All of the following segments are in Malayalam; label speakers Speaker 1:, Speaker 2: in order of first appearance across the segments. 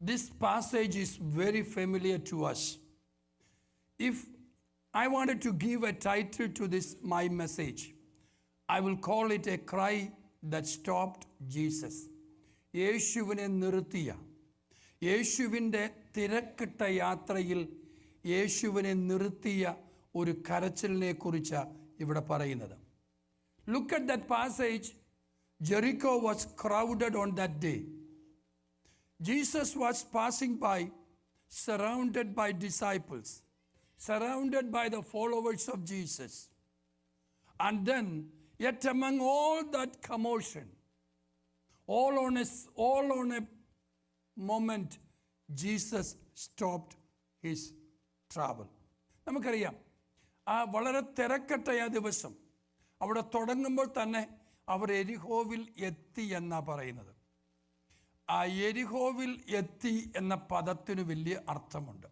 Speaker 1: This passage is very familiar to us. If I wanted to give a title to this, my message, I will call it a cry that stopped Jesus. യേശുവിനെ നിർത്തിയ, യേശുവിൻ്റെ തിരക്കിട്ട യാത്രയിൽ യേശുവിനെ നിർത്തിയ ഒരു കരച്ചിലിനെ കുറിച്ചാണ് ഇവിടെ പറയുന്നത്. Look at that passage. Jericho was crowded on that day. Jesus was passing by, surrounded by disciples, surrounded by the followers of Jesus. And then, yet among all that commotion, all on a moment, Jesus stopped his travel. നമുക്കറിയാം, ആ വളരെ തിരക്കട്ട ആ ദിവസം അവിടെ തുടങ്ങുമ്പോൾ തന്നെ അവർ എരിഹോവിൽ എത്തി എന്നാ പറയുന്നത്. ആ എരിഹോവിൽ എത്തി എന്ന പദത്തിന് വലിയ അർത്ഥമുണ്ട്.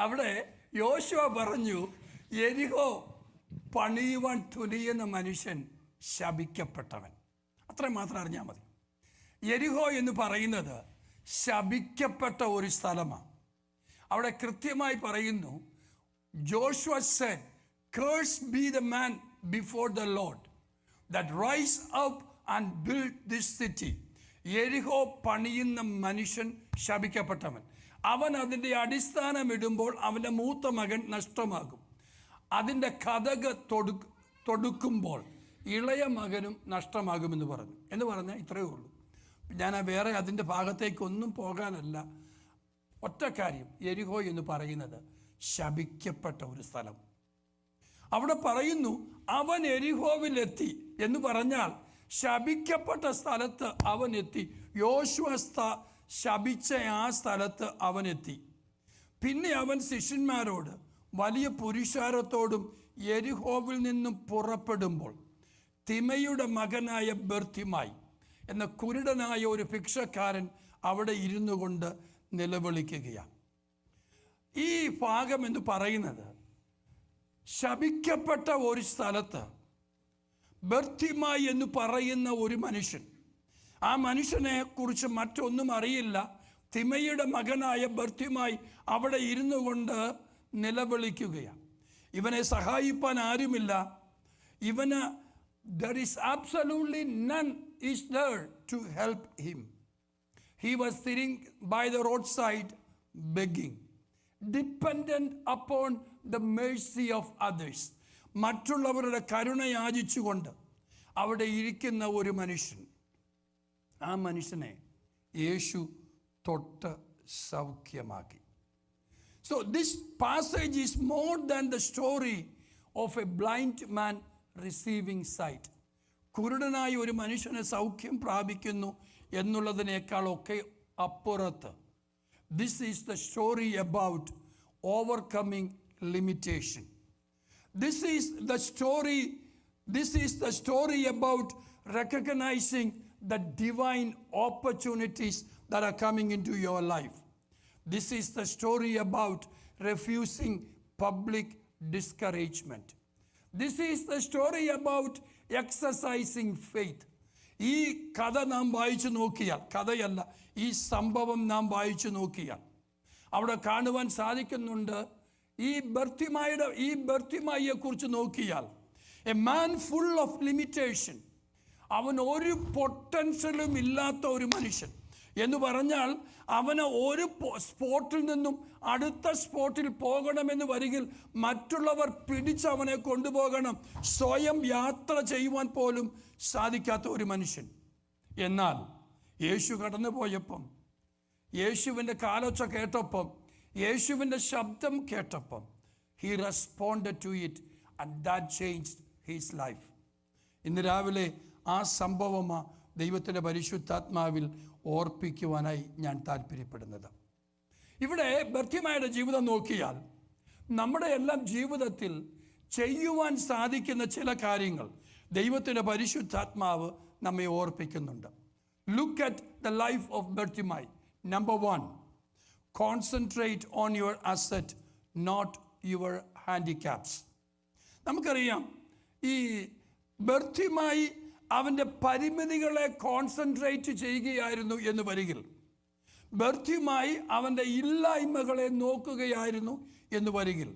Speaker 1: അവിടെ യോശുവ പറഞ്ഞു, എരിഹോ പണിയുവാൻ തുനിയുന്ന മനുഷ്യൻ ശപിക്കപ്പെട്ടവൻ. അത്രയും മാത്രം അറിഞ്ഞാൽ മതി. എരിഹോ എന്ന് പറയുന്നത് ശപിക്കപ്പെട്ട ഒരു സ്ഥലമാണ്. അവിടെ കൃത്യമായി പറയുന്നു, Joshua said, "Cursed be the man before the Lord that rise up and build this city." യെരിഹോ പണിയുന്ന മനുഷ്യൻ ശപിക്കപ്പെട്ടവൻ. അവൻ അതിൻ്റെ അടിസ്ഥാനം ഇടുമ്പോൾ അവൻ്റെ മൂത്ത മകൻ നഷ്ടമാകും. അതിൻ്റെ കതക് തൊടുക്കുമ്പോൾ ഇളയ മകനും നഷ്ടമാകുമെന്ന് പറഞ്ഞു. എന്ന് പറഞ്ഞാൽ ഇത്രയേ ഉള്ളൂ. ഞാൻ വേറെ അതിൻ്റെ ഭാഗത്തേക്കൊന്നും പോകാനല്ല. ഒറ്റ കാര്യം, യെരിഹോ എന്ന് പറയുന്നത് ശപിക്കപ്പെട്ട ഒരു സ്ഥലം. അവിടെ പറയുന്നു, അവൻ എരിഹോവിലെത്തി എന്ന് പറഞ്ഞാൽ ശപിക്കപ്പെട്ട സ്ഥലത്ത് അവൻ എത്തി. യോശുവ ശപിച്ച ആ സ്ഥലത്ത് അവൻ എത്തി. പിന്നെ അവൻ ശിഷ്യന്മാരോട് വലിയ പുരുഷാരത്തോടും യെരിഹോവിൽ നിന്നും പുറപ്പെടുമ്പോൾ തിമയുടെ മകനായ ബർത്തിമായി എന്ന കുരുടനായ ഒരു ഭിക്ഷക്കാരൻ അവിടെ ഇരുന്നു കൊണ്ട് നിലവിളിക്കുകയാണ്. ഈ ഭാഗം എന്ന് പറയുന്നത് ശപിക്കപ്പെട്ട ഒരു സ്ഥലത്ത് ബർത്തിമായി എന്ന് പറയുന്ന ഒരു മനുഷ്യൻ, ആ മനുഷ്യനെ കുറിച്ച് മറ്റൊന്നും അറിയില്ല. തിമയുടെ മകനായ ബർത്തിമായി അവിടെ ഇരുന്നു കൊണ്ട് നിലവിളിക്കുകയാണ്. ഇവനെ സഹായിപ്പാൻ ആരുമില്ല. ഇവന് there is absolutely none is there to help him. He was sitting by the roadside begging, dependent upon the mercy of others. മറ്റുള്ളവരുടെ കരുണ യാചിച്ചുകൊണ്ട് അവിടെ ഇരിക്കുന്ന ഒരു മനുഷ്യൻ. ആ മനുഷ്യനെ യേശു തൊട്ട് സൗഖ്യമാക്കി. So this passage is more than the story of a blind man receiving sight. കുരുടനായ ഒരു മനുഷ്യനെ സൗഖ്യം പ്രാപിക്കുന്നു എന്നുള്ളതിനേക്കാളൊക്കെ അപ്പുറത്ത്, this is the story about overcoming limitation. This is the story about recognizing the divine opportunities that are coming into your life. This is the story about refusing public discouragement. This is the story about exercising faith. ഈ കഥ നാം വായിച്ചു നോക്കിയാൽ, കഥയല്ല, ഈ സംഭവം നാം വായിച്ചു നോക്കിയാൽ അവിടെ കാണുവാൻ സാധിക്കുന്നുണ്ട്. ഈ ബർത്തിമായിയെ കുറിച്ച് നോക്കിയാൽ, a man full of limitation, അവൻ ഒരു പൊട്ടൻഷ്യലും ഇല്ലാത്ത ഒരു മനുഷ്യൻ എന്ന് പറഞ്ഞാൽ, അവന് ഒരു സ്പോട്ടിൽ നിന്നും അടുത്ത സ്പോട്ടിൽ പോകണമെന്ന് വരികിൽ മറ്റുള്ളവർ പിടിച്ച് അവനെ കൊണ്ടുപോകണം. സ്വയം യാത്ര ചെയ്യുവാൻ പോലും സാധിക്കാത്ത ഒരു മനുഷ്യൻ. എന്നാൽ യേശു കടന്നു പോയപ്പം, യേശുവിൻ്റെ കാലൊച്ച കേട്ടപ്പം, യേശുവിൻ്റെ ശബ്ദം കേട്ടപ്പം, he responded to it and that changed his life. ഇന്ന് രാവിലെ ആ സംഭവമാണ് ദൈവത്തിൻ്റെ പരിശുദ്ധാത്മാവിൽ ഓർപ്പിക്കുവാനായി ഞാൻ താല്പര്യപ്പെടുന്നത്. ഇവിടെ ബർത്തിമായുടെ ജീവിതം നോക്കിയാൽ നമ്മുടെ എല്ലാം ജീവിതത്തിൽ ചെയ്യുവാൻ സാധിക്കുന്ന ചില കാര്യങ്ങൾ ദൈവത്തിൻ്റെ പരിശുദ്ധാത്മാവ് നമ്മെ ഓർപ്പിക്കുന്നുണ്ട്. Look at the life of Bartimaeus. Number 1, concentrate on your asset, not your handicaps. നമുക്കറിയാം, ഈ ബർത്തിമായി അവൻ്റെ പരിമിതികളെ കോൺസെൻട്രേറ്റ് ചെയ്യുകയായിരുന്നു എന്ന് വരികിൽ, ബർത്തിമായി അവൻ്റെ ഇല്ലായ്മകളെ നോക്കുകയായിരുന്നു എന്ന് വരികിൽ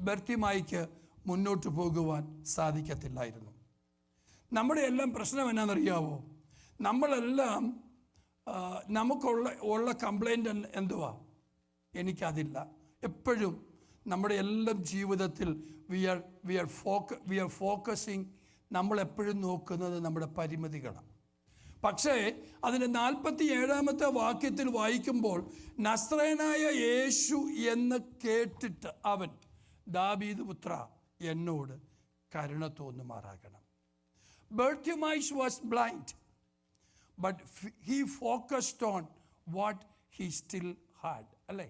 Speaker 1: ബർത്തിമായിക്ക് മുന്നോട്ട് പോകുവാൻ സാധിക്കത്തില്ലായിരുന്നു. നമ്മുടെ എല്ലാം പ്രശ്നം എന്നാണെന്നറിയാവോ? നമ്മളെല്ലാം നമുക്കുള്ള കംപ്ലൈൻറ്റ് എന്തുവാ? എനിക്കതില്ല. എപ്പോഴും നമ്മുടെ എല്ലാം ജീവിതത്തിൽ വി ആർ ഫോക്കസിങ്, നമ്മളെപ്പോഴും നോക്കുന്നത് നമ്മുടെ പരിമിതികളാണ്. പക്ഷേ അതിൻ്റെ 47-ാമത്തെ വാക്യത്തിൽ വായിക്കുമ്പോൾ നസ്രയനായ യേശു എന്ന് കേട്ടിട്ട് അവൻ, ദാവീദ് പുത്ര എന്നോട് കരുണ തോന്നുമാറാകണം. Bartimaeus was blind, but he focused on what he still had. അല്ലേ?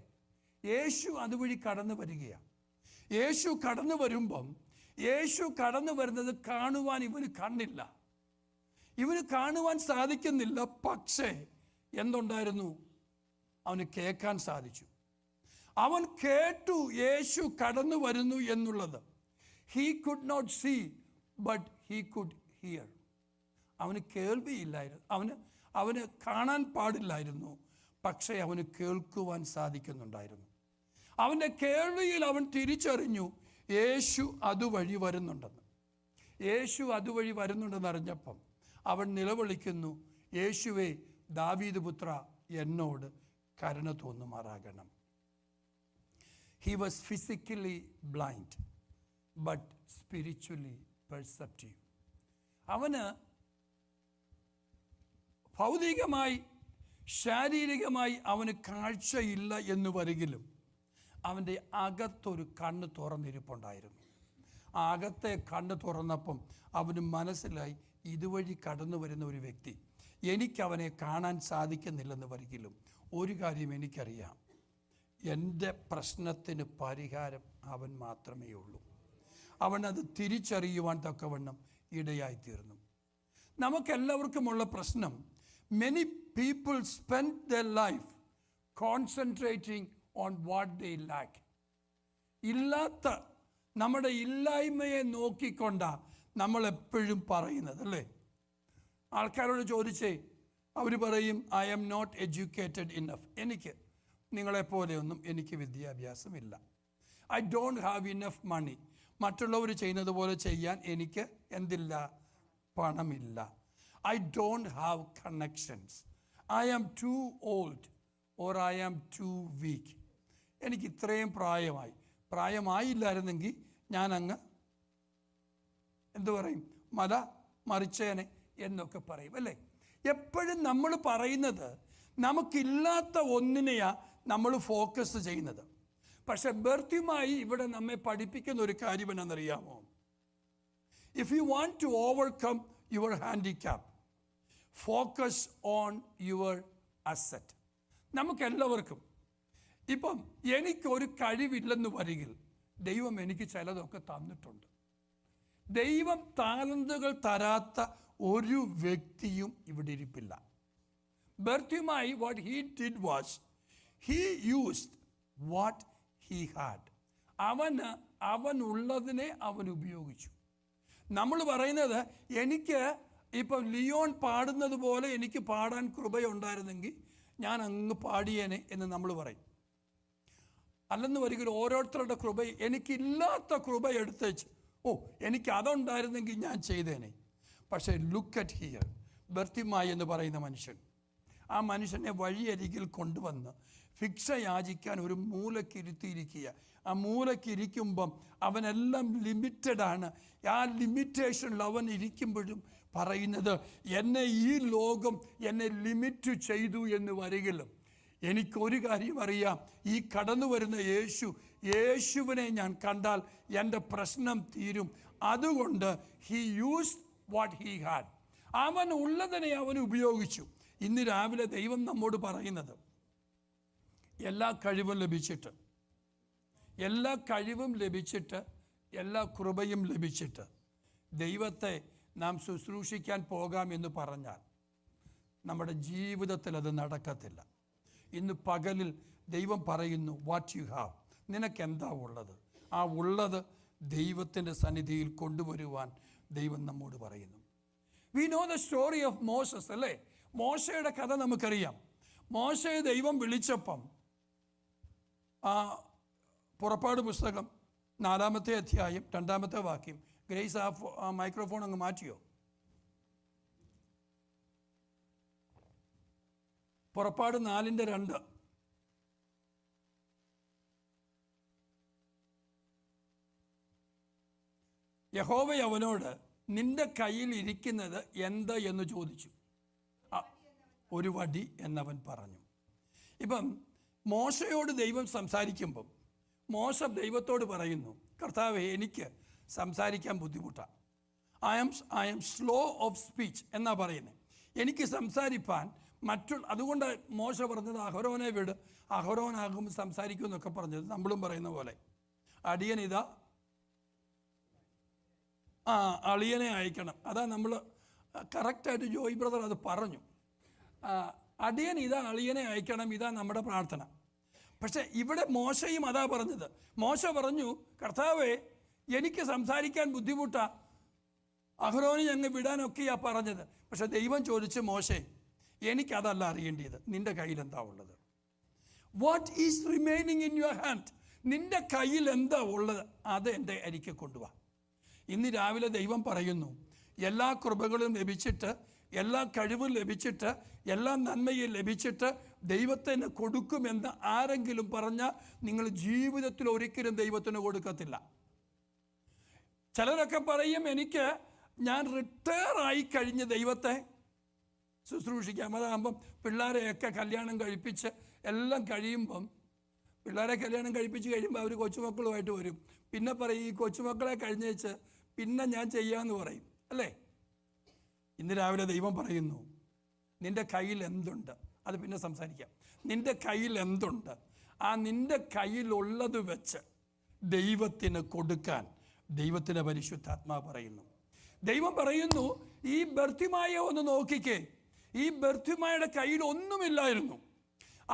Speaker 1: യേശു അതുവഴി കടന്നു വരികയാണ്. യേശു കടന്നു വരുമ്പം യേശു കടന്നു വരുന്നത് കാണുവാൻ ഇവന് കണ്ണില്ല, ഇവന് കാണുവാൻ സാധിക്കുന്നില്ല. പക്ഷേ എന്തുണ്ടായിരുന്നു? അവന് കേൾക്കാൻ സാധിച്ചു. അവൻ കേട്ടു യേശു കടന്നു വരുന്നു എന്നുള്ളത്. He could not see but he could hear. അവന് കേൾവിയില്ലായിരുന്നു, അവന് കാണാൻ പാടില്ലായിരുന്നു, പക്ഷേ അവന് കേൾക്കുവാൻ സാധിക്കുന്നുണ്ടായിരുന്നു. അവൻ്റെ കേൾവിയിൽ അവൻ തിരിച്ചറിഞ്ഞു യേശു അതുവഴി വരുന്നുണ്ടെന്ന്. യേശു അതുവഴി വരുന്നുണ്ടെന്ന് അറിഞ്ഞപ്പം അവൻ നിലവിളിക്കുന്നു, യേശുവേ ദാവീദ് പുത്ര എന്നോട് കരുണ തോന്നുമാറാകണം. He was physically blind but spiritually perceptive. അവന് ഭൗതികമായി ശാരീരികമായി അവന് കാഴ്ചയില്ല എന്ന് വരികിലും അവൻ്റെ അകത്തൊരു കണ്ണ് തുറന്നിരിപ്പുണ്ടായിരുന്നു. ആ അകത്തെ കണ്ണ് തുറന്നപ്പം അവന് മനസ്സിലായി, ഇതുവഴി കടന്നു വരുന്ന ഒരു വ്യക്തി, എനിക്കവനെ കാണാൻ സാധിക്കുന്നില്ലെന്ന് വരികിലും ഒരു കാര്യം എനിക്കറിയാം, എൻ്റെ പ്രശ്നത്തിന് പരിഹാരം അവൻ മാത്രമേ ഉള്ളൂ. അവൻ അത് തിരിച്ചറിയുവാൻ തക്കവണ്ണം ഇടയായിത്തീർന്നു. നമുക്കെല്ലാവർക്കുമുള്ള പ്രശ്നം, many people spend their life concentrating on what they lack. ഇല്ലാത്ത നമ്മുടെ ഇല്ലായ്മയെ നോക്കിക്കൊണ്ടാണ് നമ്മളെപ്പോഴും പറയുന്നത്, അല്ലേ? ആൾക്കാരോട് ചോദിച്ചേ, അവർ പറയും, I am not educated enough. നിങ്ങളെപ്പോലെയൊന്നും എനിക്ക് വിദ്യാഭ്യാസമില്ല. I don't have enough money. മറ്റുള്ളവർ ചെയ്യുന്നത് പോലെ ചെയ്യാൻ എനിക്ക് എന്തില്ല? പണമില്ല. I don't have connections. I am too old or I am too weak. എനിക്ക് ഇത്രയും പ്രായമായില്ലായിരുന്നെങ്കിൽ ഞാൻ അങ്ങ് എന്തു പറയും, മല മറിച്ചേനെ എന്നൊക്കെ പറയും, അല്ലേ? എപ്പോഴും നമ്മൾ പറയുന്നത് നമുക്കില്ലാത്ത ഒന്നിനെയാ നമ്മൾ ഫോക്കസ് ചെയ്യുന്നത്. പക്ഷെ ബർത്തിമായി ഇവിടെ നമ്മെ പഠിപ്പിക്കുന്ന ഒരു കാര്യം എന്നറിയാമോ? If you want to overcome your handicap, focus on your asset. നമുക്കെല്ലാവർക്കും ഇപ്പം എനിക്കൊരു കഴിവില്ലെന്ന് വരികിൽ ദൈവം എനിക്ക് ചിലതൊക്കെ തന്നിട്ടുണ്ട്. ദൈവം താലന്തുകൾ തരാത്ത ഒരു വ്യക്തിയും ഇവിടെ ഇരിപ്പില്ല. Bartimaeus, what he did was, he used what he had. അവനുള്ളതിനെ അവൻ ഉപയോഗിച്ചു. നമ്മൾ പറയുന്നത്, എനിക്ക് ഇപ്പം ലിയോൺ പാടുന്നത് പോലെ എനിക്ക് പാടാൻ കൃപയുണ്ടായിരുന്നെങ്കിൽ ഞാൻ അങ്ങ് പാടിയേനെ എന്ന് നമ്മൾ പറയും. അല്ലെന്ന് വരികിൽ ഓരോരുത്തരുടെ കൃപ, എനിക്കില്ലാത്ത കൃപ എടുത്തേച്ച്, എനിക്ക് അതുണ്ടായിരുന്നെങ്കിൽ ഞാൻ ചെയ്തേനെ. പക്ഷേ ലുക്ക് അറ്റ് ഹിയർ, ബർത്തിമായി എന്ന് പറയുന്ന മനുഷ്യൻ, ആ മനുഷ്യനെ വഴിയരികിൽ കൊണ്ടുവന്ന് ഭിക്ഷ യാചിക്കാൻ ഒരു മൂലക്കിരുത്തിയിരിക്കുക. ആ മൂലക്കിരിക്കുമ്പം അവനെല്ലാം ലിമിറ്റഡാണ്. ആ ലിമിറ്റേഷനിൽ അവൻ ഇരിക്കുമ്പോഴും പറയുന്നത്, എന്നെ ഈ ലോകം എന്നെ ലിമിറ്റ് ചെയ്തു എന്ന് വരികിലും എനിക്കൊരു കാര്യം അറിയാം, ഈ കടന്നു വരുന്ന യേശുവിനെ ഞാൻ കണ്ടാൽ എൻ്റെ പ്രശ്നം തീരും. അതുകൊണ്ട് he used what he had. അവൻ ഉള്ളതിനെ അവൻ ഉപയോഗിച്ചു. ഇന്ന് രാവിലെ ദൈവം നമ്മോട് പറയുന്നത്, എല്ലാ കഴിവും ലഭിച്ചിട്ട്, എല്ലാ കൃപയും ലഭിച്ചിട്ട് ദൈവത്തെ നാം ശുശ്രൂഷിക്കാൻ പോകാം എന്ന് പറഞ്ഞാൽ നമ്മുടെ ജീവിതത്തിൽ അത് നടക്കത്തില്ല. ഇന്ന് പകലിൽ ദൈവം പറയുന്നു, വാട്ട് യു ഹാവ്, നിനക്കെന്താ ഉള്ളത്? ആ ഉള്ളത് ദൈവത്തിൻ്റെ സന്നിധിയിൽ കൊണ്ടുവരുവാൻ ദൈവം നമ്മോട് പറയുന്നു. We know the story of Moses, അല്ലേ? മോശയുടെ കഥ നമുക്കറിയാം. മോശയെ ദൈവം വിളിച്ചപ്പം ആ പുറപ്പാട് പുസ്തകം 4-ാമത്തെ അധ്യായം 2-ാമത്തെ വാക്യം. ഗ്രേസ് ആ മൈക്രോഫോൺ അങ്ങ് മാറ്റിയോ? പുറപ്പാട് 4:2. യഹോവ അവനോട് നിന്റെ കയ്യിൽ ഇരിക്കുന്നത് എന്ത് എന്ന് ചോദിച്ചു. ഒരു വടി എന്നവൻ പറഞ്ഞു. ഇപ്പം മോശയോട് ദൈവം സംസാരിക്കുമ്പം മോശ ദൈവത്തോട് പറയുന്നു, കർത്താവേ, എനിക്ക് സംസാരിക്കാൻ ബുദ്ധിമുട്ടാണ്. I am slow of speech എന്നാ പറയുന്നത്. എനിക്ക് സംസാരിപ്പാൻ അതുകൊണ്ട് മോശ പറഞ്ഞത് അഹരോനെ വിട്, അഹരോനാകുമ്പോൾ സംസാരിക്കും എന്നൊക്കെ പറഞ്ഞത് നമ്മളും പറയുന്ന പോലെ. അടിയനിതാ അളിയനെ അയക്കണം. അതാ നമ്മൾ കറക്റ്റായിട്ട് ജോയ് ബ്രദർ അത് പറഞ്ഞു. അടിയൻ ഇതാ അളിയനെ അയക്കണം, ഇതാ നമ്മുടെ പ്രാർത്ഥന. പക്ഷെ ഇവിടെ മോശയും അതാ പറഞ്ഞത്. മോശ പറഞ്ഞു, കർത്താവേ, എനിക്ക് സംസാരിക്കാൻ ബുദ്ധിമുട്ടാ, അഹ്റോനെ ഞങ്ങൾ വിടാനൊക്കെയാ പറഞ്ഞത്. പക്ഷെ ദൈവം ചോദിച്ച്, മോശേ, എനിക്കതല്ല അറിയേണ്ടത്, നിന്റെ കയ്യിൽ എന്താ ഉള്ളത്? What is remaining in your hand? നിന്റെ കയ്യിൽ എന്താ ഉള്ളത്? അത് എൻ്റെ അരികെ കൊണ്ടുവാ. ഇന്ന് രാവിലെ ദൈവം പറയുന്നു, എല്ലാ കൃപകളും ലഭിച്ചിട്ട്, എല്ലാ കഴിവും ലഭിച്ചിട്ട്, എല്ലാ നന്മയും ലഭിച്ചിട്ട് ദൈവത്തിന് കൊടുക്കുമെന്ന് ആരെങ്കിലും പറഞ്ഞാൽ നിങ്ങൾ ജീവിതത്തിൽ ഒരിക്കലും ദൈവത്തിന് കൊടുക്കത്തില്ല. ചിലരൊക്കെ പറയും, ഞാൻ റിട്ടയർ ആയി കഴിഞ്ഞ് ദൈവത്തെ ശുശ്രൂഷിക്കാം. അതാകുമ്പം പിള്ളേരെയൊക്കെ കല്യാണം കഴിപ്പിച്ച് എല്ലാം കഴിയുമ്പം, പിള്ളേരെ കല്യാണം കഴിപ്പിച്ച് കഴിയുമ്പോൾ അവർ കൊച്ചുമക്കളുമായിട്ട് വരും. പിന്നെ പറയും, ഈ കൊച്ചുമക്കളെ കഴിഞ്ഞേച്ച് പിന്നെ ഞാൻ ചെയ്യാമെന്ന് പറയും, അല്ലേ? ഇന്ന് രാവിലെ ദൈവം പറയുന്നു, നിൻ്റെ കയ്യിൽ എന്തുണ്ട്? അത് പിന്നെ സംസാരിക്കാം. നിൻ്റെ കയ്യിൽ എന്തുണ്ട്? നിൻ്റെ കയ്യിലുള്ളത് വെച്ച് ദൈവത്തിന് കൊടുക്കാൻ ദൈവത്തിൻ്റെ പരിശുദ്ധാത്മാവ് പറയുന്നു. ദൈവം പറയുന്നു, ഈ ബർത്തിമായ ഒന്ന് നോക്കിക്കേ. ഈ ബർത്തിമായുടെ കയ്യിൽ ഒന്നുമില്ലായിരുന്നു.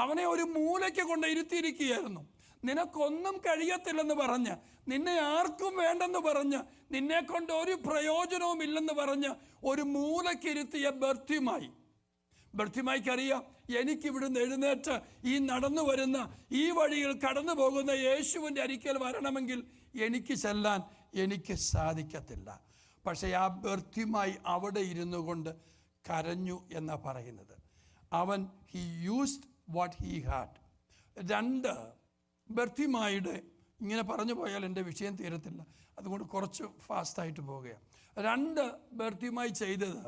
Speaker 1: അവനെ ഒരു മൂലയ്ക്ക് കൊണ്ട് ഇരുത്തിയിരിക്കുകയായിരുന്നു. നിനക്കൊന്നും കഴിയത്തില്ലെന്ന് പറഞ്ഞ്, നിന്നെ ആർക്കും വേണ്ടെന്ന് പറഞ്ഞ്, നിന്നെ കൊണ്ട് ഒരു പ്രയോജനവും ഇല്ലെന്ന് പറഞ്ഞ് ഒരു മൂലക്കിരുത്തിയ ബർത്തിമായിക്കറിയാം, എനിക്കിവിടുന്ന് എഴുന്നേറ്റ് ഈ നടന്നു വരുന്ന ഈ വഴിയിൽ കടന്നു പോകുന്ന യേശുവിൻ്റെ അരിക്കൽ വരണമെങ്കിൽ എനിക്ക് ചെല്ലാൻ എനിക്ക് സാധിക്കത്തില്ല. പക്ഷേ ആ ബർത്തിമായി അവിടെ ഇരുന്നു കൊണ്ട് കരഞ്ഞു എന്നാണ് പറയുന്നത്. He used what he had. 2 ബർത്തിമായുടെ, ഇങ്ങനെ പറഞ്ഞു പോയാൽ എൻ്റെ വിഷയം തീരത്തില്ല, അതുകൊണ്ട് കുറച്ച് ഫാസ്റ്റായിട്ട് പോവുകയാണ്. 2 ബർത്തിമായി ചെയ്തത്,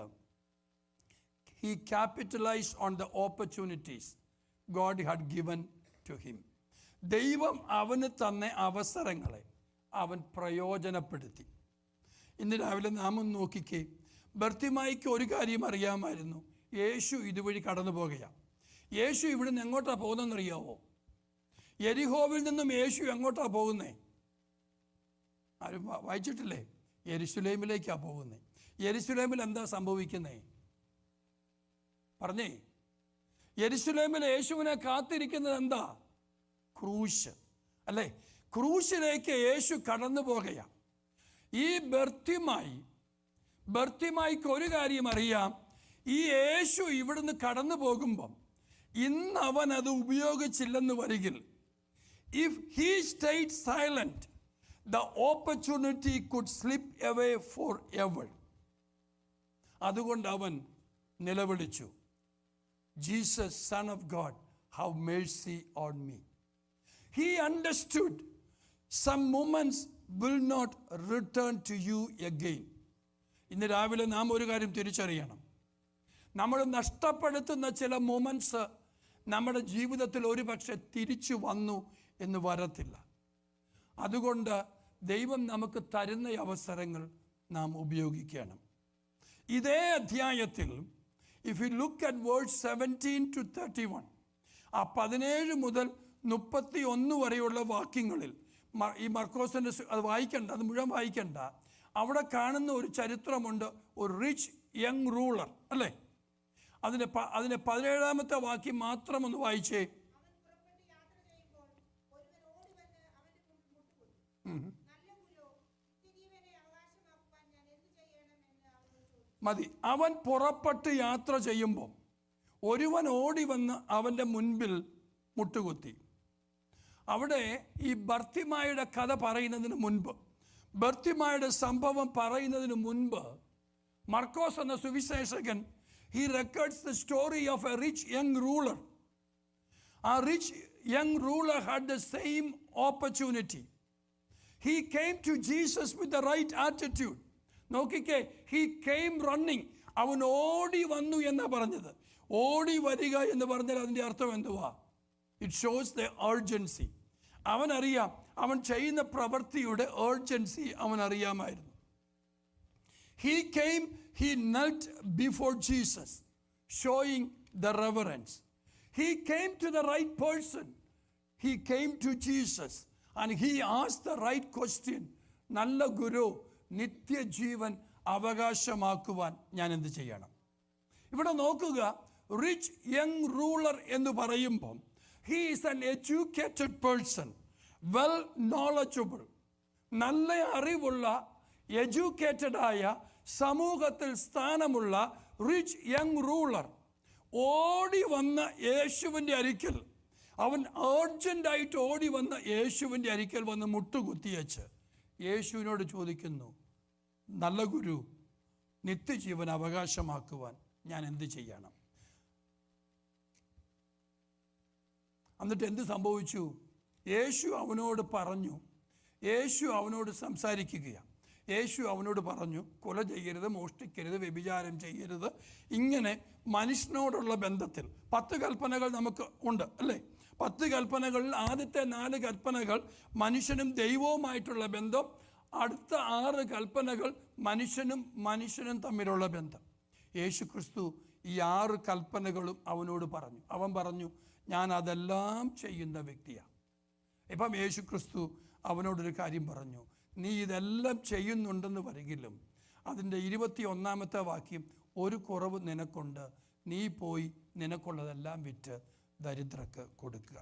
Speaker 1: he capitalized on the opportunities God had given to him. ദൈവം അവന് തന്ന അവസരങ്ങളെ അവൻ പ്രയോജനപ്പെടുത്തി. ഇന്ന് രാവിലെ നാം ഒന്ന് നോക്കിക്കേ. ബർത്തിമായിക്ക് ഒരു കാര്യം അറിയാമായിരുന്നു, യേശു ഇതുവഴി കടന്നു പോകുകയാണ്. യേശു ഇവിടുന്ന് എങ്ങോട്ടാണ് പോകുന്നതെന്നറിയാവോ? യെരിഹോവിൽ നിന്നും യേശു എങ്ങോട്ടാണ് പോകുന്നത്? ആരും വായിച്ചിട്ടില്ലേ? യെരുശലേമിലേക്കാണ് പോകുന്നത്. യെരുശലേമിൽ എന്താ സംഭവിക്കുന്നത്? പറഞ്ഞേ. യെരുശലേമിൽ യേശുവിനെ കാത്തിരിക്കുന്നത് എന്താ? ക്രൂശ്, അല്ലേ? ക്രൂശിലേക്ക് യേശു കടന്നു പോകുകയാണ്. ഈ ബർത്തിമായിക്ക് ഒരു കാര്യം അറിയാം, ഈ യേശു ഇവിടുന്ന് കടന്നു പോകുമ്പം ഇന്ന് അവൻ അത് ഉപയോഗിച്ചില്ലെന്ന് വരികിൽ, if he stayed silent, the opportunity could slip away forever. അതുകൊണ്ട് അവൻ നിലവിളിച്ചു, Jesus, Son of God, have mercy on me. He understood some moments will not return to you again. ഇന്ന് രാവിലെ നാം ഒരു കാര്യം തിരിച്ചറിയണം. നമ്മൾ നഷ്ടപ്പെടുത്തുന്ന ചില മൊമെൻറ്റ്സ് നമ്മുടെ ജീവിതത്തിൽ ഒരു പക്ഷെ തിരിച്ചു വന്നു എന്ന് വരത്തില്ല. അതുകൊണ്ട് ദൈവം നമുക്ക് തരുന്ന അവസരങ്ങൾ നാം ഉപയോഗിക്കണം. ഇതേ അധ്യായത്തിൽ if you look at verse 17 to 31, 17 മുതൽ 31 വരെയുള്ള വാക്യങ്ങളിൽ, ഈ മർക്കോസിൻ്റെ അത് വായിക്കണ്ട, അത് മുഴുവൻ വായിക്കണ്ട, അവിടെ കാണുന്ന ഒരു ചരിത്രമുണ്ട്. ഒരു റിച്ച് യങ് റൂളർ, അല്ലേ? അതിൻ്റെ 17-ാമത്തെ വാക്യം മാത്രം ഒന്ന് വായിച്ചേ. മതി. അവൻ പുറപ്പെട്ട് യാത്ര ചെയ്യുമ്പോൾ ഒരുവൻ ഓടി വന്ന് അവൻ്റെ മുൻപിൽ മുട്ടുകുത്തി. അവിടെ ഈ ബർത്തിമായുടെ കഥ പറയുന്നതിന് മുൻപ്, ബർത്തിമായുടെ സംഭവം പറയുന്നതിന് മുൻപ്, മർക്കോസ് എന്ന Suviseshakan he records the story of a rich young ruler. A rich young ruler had the same opportunity. He came to Jesus with the right attitude. നോക്കിക്കേ, he came running. അവൻ ഓടി വന്നു എന്നാ പറഞ്ഞത്. ഓടി വരിക എന്ന് പറഞ്ഞാൽ അതിൻ്റെ അർത്ഥം എന്തുവാ? It shows the urgency. അവനറിയാം, അവൻ ചെയ്യുന്ന പ്രവൃത്തിയുടെ urgency അവനറിയാമായിരുന്നു. He came, he knelt before Jesus, showing the reverence. He came to the right person. He came to Jesus and he asked the right question. നല്ല ഗുരു, നിത്യജീവൻ അവകാശമാക്കുവാൻ ഞാൻ എന്ത് ചെയ്യണം? ഇവിടെ നോക്കുക, റിച്ച് യങ് റൂളർ എന്ന് പറയുമ്പം he is an educated person, well knowledgeable, നല്ല അറിവുള്ള, എഡ്യൂക്കേറ്റഡ് ആയ, സമൂഹത്തിൽ സ്ഥാനമുള്ള റിച്ച് യങ് റൂളർ ഓടി വന്ന യേശുവിൻ്റെ അരിക്കൽ, അവൻ അർജൻ്റായിട്ട് ഓടി വന്ന യേശുവിൻ്റെ അരിക്കൽ വന്ന് മുട്ടുകുത്തിയച്ച് യേശുവിനോട് ചോദിക്കുന്നു, നല്ല ഗുരു, നിത്യജീവൻ അവകാശമാക്കുവാൻ ഞാൻ എന്ത് ചെയ്യണം? എന്നിട്ട് എന്ത് സംഭവിച്ചു? യേശു അവനോട് പറഞ്ഞു, യേശു അവനോട് സംസാരിക്കുകയാണ്. യേശു അവനോട് പറഞ്ഞു, കൊല ചെയ്യരുത്, മോഷ്ടിക്കരുത്, വ്യഭിചാരം ചെയ്യരുത്. ഇങ്ങനെ മനുഷ്യനോടുള്ള ബന്ധത്തിൽ 10 കൽപ്പനകൾ നമുക്ക് ഉണ്ട് അല്ലേ? 10 കൽപ്പനകളിൽ ആദ്യത്തെ 4 കൽപ്പനകൾ മനുഷ്യനും ദൈവവുമായിട്ടുള്ള ബന്ധം, അടുത്ത 6 കൽപ്പനകൾ മനുഷ്യനും തമ്മിലുള്ള ബന്ധം. യേശു ക്രിസ്തു ഈ 6 കൽപ്പനകളും അവനോട് പറഞ്ഞു. അവൻ പറഞ്ഞു, ഞാൻ അതെല്ലാം ചെയ്യുന്ന വ്യക്തിയാണ്. ഇപ്പം യേശു ക്രിസ്തു അവനോടൊരു കാര്യം പറഞ്ഞു, നീ ഇതെല്ലാം ചെയ്യുന്നുണ്ടെന്ന് വരികിലും അതിൻ്റെ 21-ാമത്തെ വാക്യം, ഒരു കുറവ് നിനക്കുണ്ട്, നീ പോയി നിനക്കുള്ളതെല്ലാം വിറ്റ് ദരിദ്രർക്ക് കൊടുക്കുക.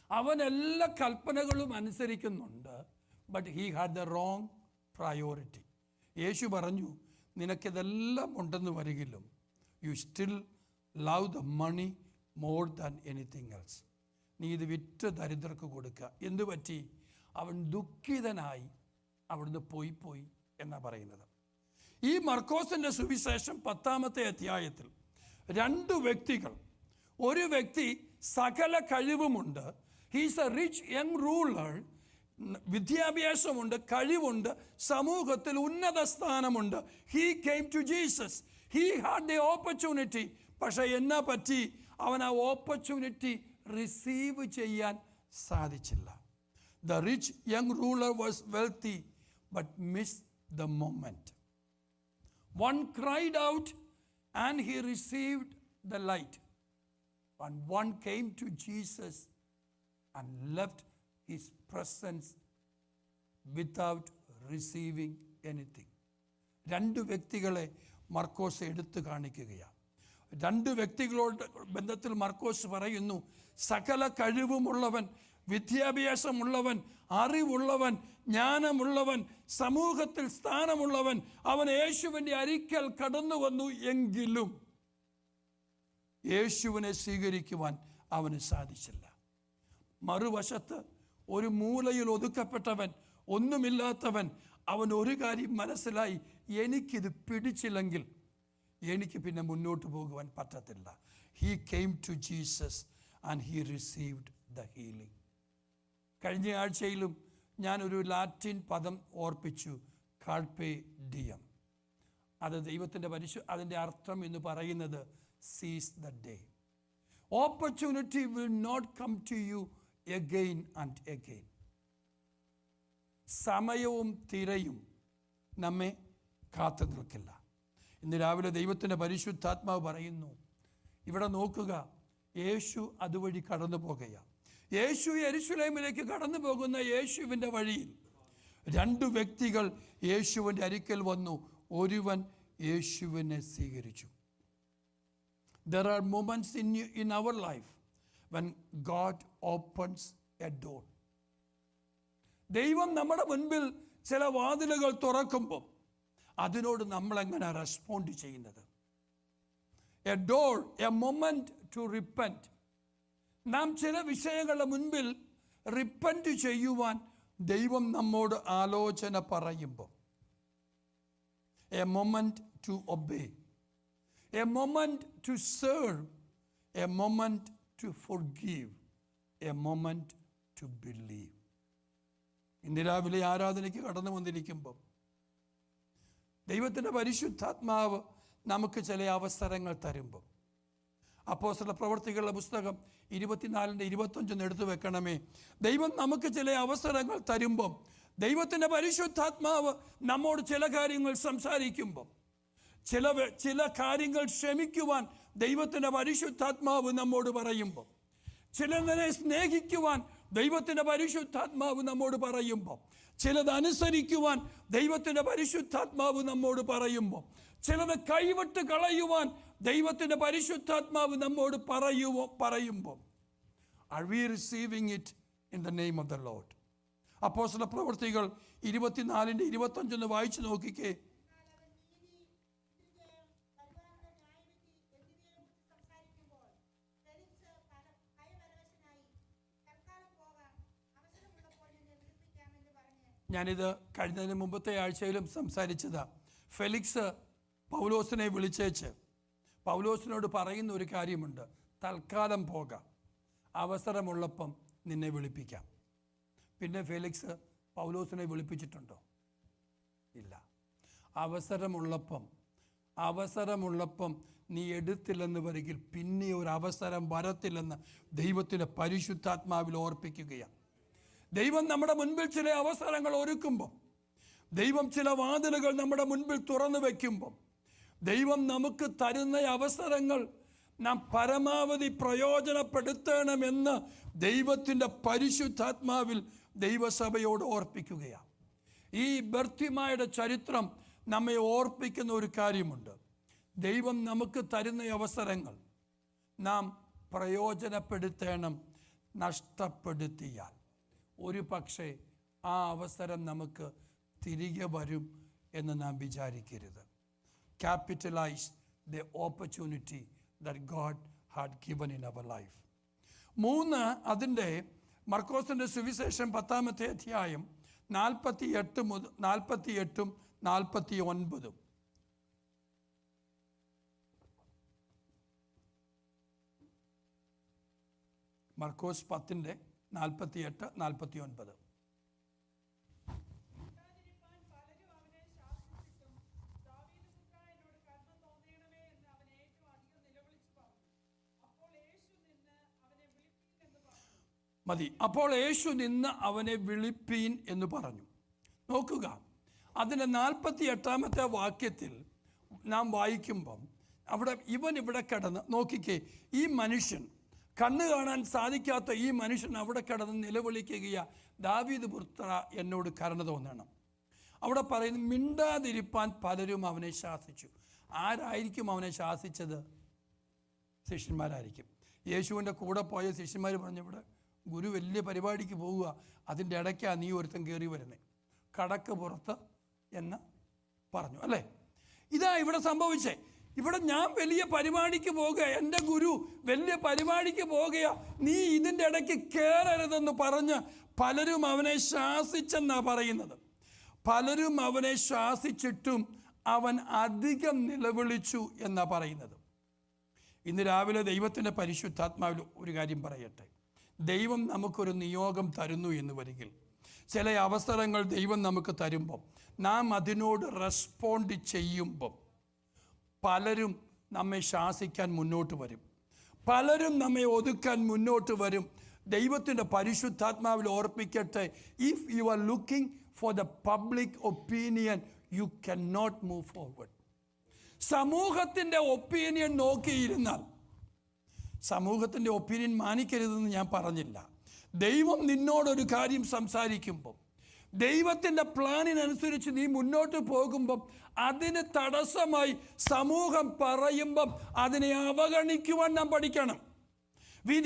Speaker 1: അവൻ എല്ലാ കൽപ്പനകളും അനുസരിക്കുന്നുണ്ട്, but he had the wrong priority. യേശു പറഞ്ഞു, നിനക്കിതെല്ലാം ഉണ്ടെന്ന് വരികിലും you still love the money more than anything else. നീ ഇത് വിറ്റ് ദരിദ്രർക്ക് കൊടുക്കുക. എന്തു പറ്റി? അവൻ ദുഃഖിതനായി അവിടുന്ന് പോയി എന്നാണ് പറയുന്നത്. ഈ മർക്കോസിൻ്റെ സുവിശേഷം 10-ാമത്തെ അധ്യായത്തിൽ 2 വ്യക്തികൾ, ഒരു വ്യക്തി സകല കഴിവുമുണ്ട്, he's a rich young ruler, വിദ്യാഭ്യാസമുണ്ട്, കഴിവുണ്ട്, സമൂഹത്തിൽ ഉന്നത സ്ഥാനമുണ്ട്. He came to Jesus, he had the opportunity. പക്ഷേ എന്നാ പറ്റി? അവൻ ആ ഓപ്പർച്യൂണിറ്റി റിസീവ് ചെയ്യാൻ സാധിച്ചില്ല. The rich young ruler was wealthy but missed the moment. One cried out and he received the light. And one came to Jesus and left his presence without receiving anything. 2 വ്യക്തികളെ മർക്കോസ് എടുത്തു കാണിക്കുകയാണ്. 2 വ്യക്തികളോട് ബന്ധത്തിൽ മർക്കോസ് പറയുന്നു, സകല കഴിവുമുള്ളവൻ, വിദ്യാഭ്യാസമുള്ളവൻ, അറിവുള്ളവൻ, ജ്ഞാനമുള്ളവൻ, സമൂഹത്തിൽ സ്ഥാനമുള്ളവൻ, അവൻ യേശുവിൻ്റെ അരിക്കൽ കടന്നു വന്നു. എങ്കിലും യേശുവിനെ സ്വീകരിക്കുവാൻ അവന് സാധിച്ചില്ല. മറുവശത്ത് ഒരു മൂലയിൽ ഒതുക്കപ്പെട്ടവൻ, ഒന്നുമില്ലാത്തവൻ, അവൻ ഒരു കാര്യം മനസ്സിലായി, എനിക്കിത് പിടിച്ചില്ലെങ്കിൽ എനിക്ക് പിന്നെ മുന്നോട്ട് പോകുവാൻ പറ്റത്തില്ല. He came to Jesus and he received the healing. കഴിഞ്ഞ ആഴ്ചയിലും ഞാനൊരു ലാറ്റിൻ പദം ഓർപ്പിച്ചു, കാർപ്പെ ഡിയം. അത് ദൈവത്തിൻ്റെ അതിൻ്റെ അർത്ഥം എന്ന് പറയുന്നത് seize the day. Opportunity will not come to you again and again. സമയവും തിരയും നമ്മെ കാത്തു നിൽക്കില്ല. ഇന്ന് രാവിലെ ദൈവത്തിൻ്റെ പരിശുദ്ധാത്മാവ് പറയുന്നു, ഇവിടെ നോക്കുക, യേശു അതുവഴി കടന്നു പോകുകയാണ്. യേശു യെരുശലേമിലേക്ക് കടന്നു പോകുന്ന യേശുവിൻ്റെ വഴിയിൽ 2 വ്യക്തികൾ യേശുവിൻ്റെ അരിക്കൽ വന്നു. ഒരുവൻ യേശുവിനെ സ്വീകരിച്ചു. There are moments in our life when God opens a door. ദൈവം നമ്മുടെ മുൻപിൽ ചില വാതിലുകൾ തുറക്കുമ്പോൾ അതിനോട് നമ്മളെങ്ങനെ റെസ്പോണ്ട് ചെയ്യുന്നത്? A door, a moment to repent. നാം ചില വിഷയങ്ങളുടെ മുൻപിൽ റിപ്പന്റ് ചെയ്യുവാൻ ദൈവം നമ്മോട് ആലോചന പറയുമ്പോൾ, a moment to obey, a moment to serve, a moment to forgive, a moment to believe. ഇന്ന് രാവിലെ ആരാധനയ്ക്ക് കടന്നു വന്നിരിക്കുമ്പോൾ ദൈവത്തിൻ്റെ പരിശുദ്ധാത്മാവ് നമുക്ക് ചില അവസരങ്ങൾ തരുമ്പോൾ, അപ്പോസ്തല പ്രവർത്തികളുടെ പുസ്തകം 24:25 എടുത്തു വെക്കണമേ. ദൈവം നമുക്ക് ചില അവസരങ്ങൾ തരുമ്പം, ദൈവത്തിൻ്റെ പരിശുദ്ധാത്മാവ് നമ്മോട് ചില കാര്യങ്ങൾ സംസാരിക്കുമ്പം, ചില കാര്യങ്ങൾ ക്ഷമിക്കുവാൻ ദൈവത്തിൻ്റെ പരിശുദ്ധാത്മാവ് നമ്മോട് പറയുമ്പോൾ, ചിലതിനെ സ്നേഹിക്കുവാൻ ദൈവത്തിൻ്റെ പരിശുദ്ധാത്മാവ് നമ്മോട് പറയുമ്പോൾ, ചിലത് അനുസരിക്കുവാൻ ദൈവത്തിൻ്റെ പരിശുദ്ധാത്മാവ് നമ്മോട് പറയുമ്പോൾ, ചിലത് കൈവിട്ട് കളയുവാൻ ദൈവത്തിൻ്റെ പരിശുദ്ധാത്മാവ് നമ്മോട് പറയുമ്പോൾ, are we receiving it in the name of the Lord? അപ്പോസ്തല പ്രവൃത്തികൾ 24:25 വായിച്ചു നോക്കിക്കേ. ഞാനിത് കഴിഞ്ഞതിന് മുമ്പത്തെ ആഴ്ചയിലും സംസാരിച്ചതാ. ഫെലിക്സ് പൗലോസിനെ വിളിച്ചേച്ച് പൗലോസിനോട് പറയുന്ന ഒരു കാര്യമുണ്ട്, തൽക്കാലം പോകാം, അവസരമുള്ളപ്പം നിന്നെ വിളിപ്പിക്കാം. പിന്നെ ഫെലിക്സ് പൗലോസിനെ വിളിപ്പിച്ചിട്ടുണ്ടോ? ഇല്ല. അവസരമുള്ളപ്പം നീ എടുത്തില്ലെന്ന് വരികിൽ പിന്നെ ഒരു അവസരം വരത്തില്ലെന്ന് ദൈവത്തിൻ്റെ പരിശുദ്ധാത്മാവിൽ ഓർപ്പിക്കുകയാണ്. ദൈവം നമ്മുടെ മുൻപിൽ ചില അവസരങ്ങൾ ഒരുക്കുമ്പോൾ, ദൈവം ചില വാതിലുകൾ നമ്മുടെ മുൻപിൽ തുറന്നു വയ്ക്കുമ്പോൾ, ദൈവം നമുക്ക് തരുന്ന അവസരങ്ങൾ നാം പരമാവധി പ്രയോജനപ്പെടുത്തണമെന്ന് ദൈവത്തിൻ്റെ പരിശുദ്ധാത്മാവിൽ ദൈവസഭയോട് ഓർപ്പിക്കുകയാണ്. ഈ ബർത്തിമായുടെ ചരിത്രം നമ്മെ ഓർപ്പിക്കുന്ന ഒരു കാര്യമുണ്ട്. ദൈവം നമുക്ക് തരുന്ന അവസരങ്ങൾ നാം പ്രയോജനപ്പെടുത്തണം. നഷ്ടപ്പെടുത്തിയാൽ ഒരു പക്ഷേ ആ അവസരം നമുക്ക് തിരികെ വരും എന്ന് നാം വിചാരിക്കരുത്. Capitalize the opportunity that God had given in our life. 3, അതിൻ്റെ മർക്കോസിൻ്റെ സുവിശേഷം 10-ാമത്തെ അധ്യായം 48-ഉം 49. മർക്കോസ് 10:48-49. മതി. അപ്പോൾ യേശു നിന്ന് അവനെ വിളിപ്പീൻ എന്ന് പറഞ്ഞു. നോക്കുക, അതിൻ്റെ 48-ാമത്തെ വാക്യത്തിൽ നാം വായിക്കുമ്പം ഇവൻ ഇവിടെ കിടന്ന് നോക്കിക്കേ, ഈ മനുഷ്യൻ, കണ്ണ് കാണാൻ സാധിക്കാത്ത ഈ മനുഷ്യൻ അവിടെ കിടന്ന് നിലവിളിക്കുകയാ, ദാവീദ് പുത്ര എന്നോട് കരുണ തോന്നണം. അവിടെ പറയുന്നു, മിണ്ടാതിരിപ്പാൻ പലരും അവനെ ശാസിച്ചു. ആരായിരിക്കും അവനെ ശാസിച്ചത്? ശിഷ്യന്മാരായിരിക്കും. യേശുവിൻ്റെ കൂടെ പോയ ശിഷ്യന്മാർ പറഞ്ഞു, ഇവിടെ ഗുരു വലിയ പരിപാടിക്ക് പോവുക, അതിൻ്റെ ഇടയ്ക്കാണ് നീ ഒരുത്തൻ കയറി വരുന്നത്, കടക്ക് പുറത്ത് എന്ന് പറഞ്ഞു. അല്ലേ? ഇതാ ഇവിടെ സംഭവിച്ചേ. ഇവിടെ ഞാൻ വലിയ പരിപാടിക്ക് പോകുക, എൻ്റെ ഗുരു വലിയ പരിപാടിക്ക് പോകുക, നീ ഇതിൻ്റെ ഇടയ്ക്ക് കയറരുതെന്ന് പറഞ്ഞ് പലരും അവനെ ശാസിച്ചെന്നാണ് പറയുന്നത്. പലരും അവനെ ശാസിച്ചിട്ടും അവൻ അധികം നിലവിളിച്ചു എന്നാണ് പറയുന്നത്. ഇന്ന് രാവിലെ ദൈവത്തിൻ്റെ പരിശുദ്ധാത്മാവിൽ ഒരു കാര്യം പറയട്ടെ. ദൈവം നമുക്കൊരു നിയോഗം തരുന്നു എന്ന് വരികിൽ, ചില അവസരങ്ങൾ ദൈവം നമുക്ക് തരുമ്പം നാം അതിനോട് റെസ്പോണ്ട് ചെയ്യുമ്പം പലരും നമ്മെ ശാസിക്കാൻ മുന്നോട്ട് വരും, പലരും നമ്മെ ഒതുക്കാൻ മുന്നോട്ട് വരും. ദൈവത്തിൻ്റെ പരിശുദ്ധാത്മാവിൽ ഓർപ്പിക്കട്ടെ, if you are looking for the public opinion you can not move forward. സമൂഹത്തിൻ്റെ ഒപ്പീനിയൻ നോക്കിയിരുന്നാൽ, സമൂഹത്തിൻ്റെ ഒപ്പീനിയൻ മാനിക്കരുതെന്ന് ഞാൻ പറഞ്ഞില്ല. ദൈവം നിന്നോടൊരു കാര്യം സംസാരിക്കുമ്പം, ദൈവത്തിൻ്റെ പ്ലാനിനനുസരിച്ച് നീ മുന്നോട്ട് പോകുമ്പം അതിന് തടസ്സമായി സമൂഹം പറയുമ്പം അതിനെ അവഗണിക്കുവാൻ നാം പഠിക്കണം. We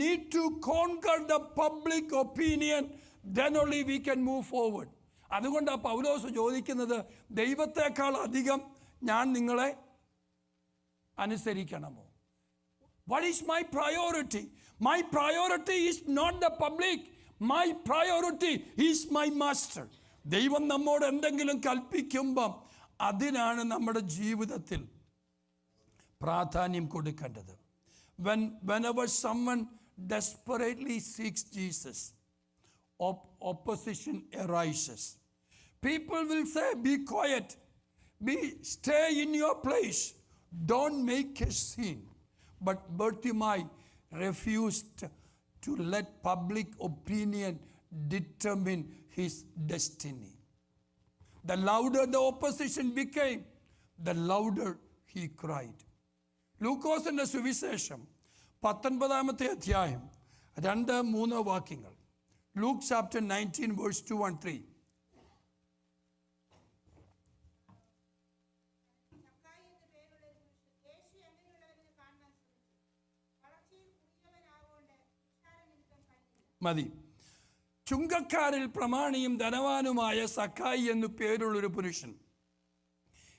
Speaker 1: need to conquer the public opinion, then only we can move forward. അതുകൊണ്ടാണ് പൗലോസ് ചോദിക്കുന്നത്, ദൈവത്തെക്കാൾ അധികം ഞാൻ നിങ്ങളെ അനുസരിക്കണമോ? What is my priority? My priority is not the public. My priority is my master. ദൈവം നമ്മോട് എന്തെങ്കിലും കൽപ്പിക്കുമ്പം അതിനാണ് നമ്മുടെ ജീവിതത്തിൽ പ്രാധാന്യം കൊടുക്കേണ്ടത്. Whenever someone desperately seeks Jesus, opposition arises. People will say, be quiet, stay in your place, don't make a scene. But Bartimaeus refused to let public opinion determine his destiny. The louder the opposition became, the louder he cried. ലൂക്കോസിന്റെ സുവിശേഷം 19 അധ്യായം 2-3 വാക്യങ്ങൾ. Luke chapter 19 verse 2 and 3. മതി. ചുങ്കക്കാരിൽ പ്രമാണിയും ധനവാനുമായ സക്കായി എന്നു പേരുള്ളൊരു പുരുഷൻ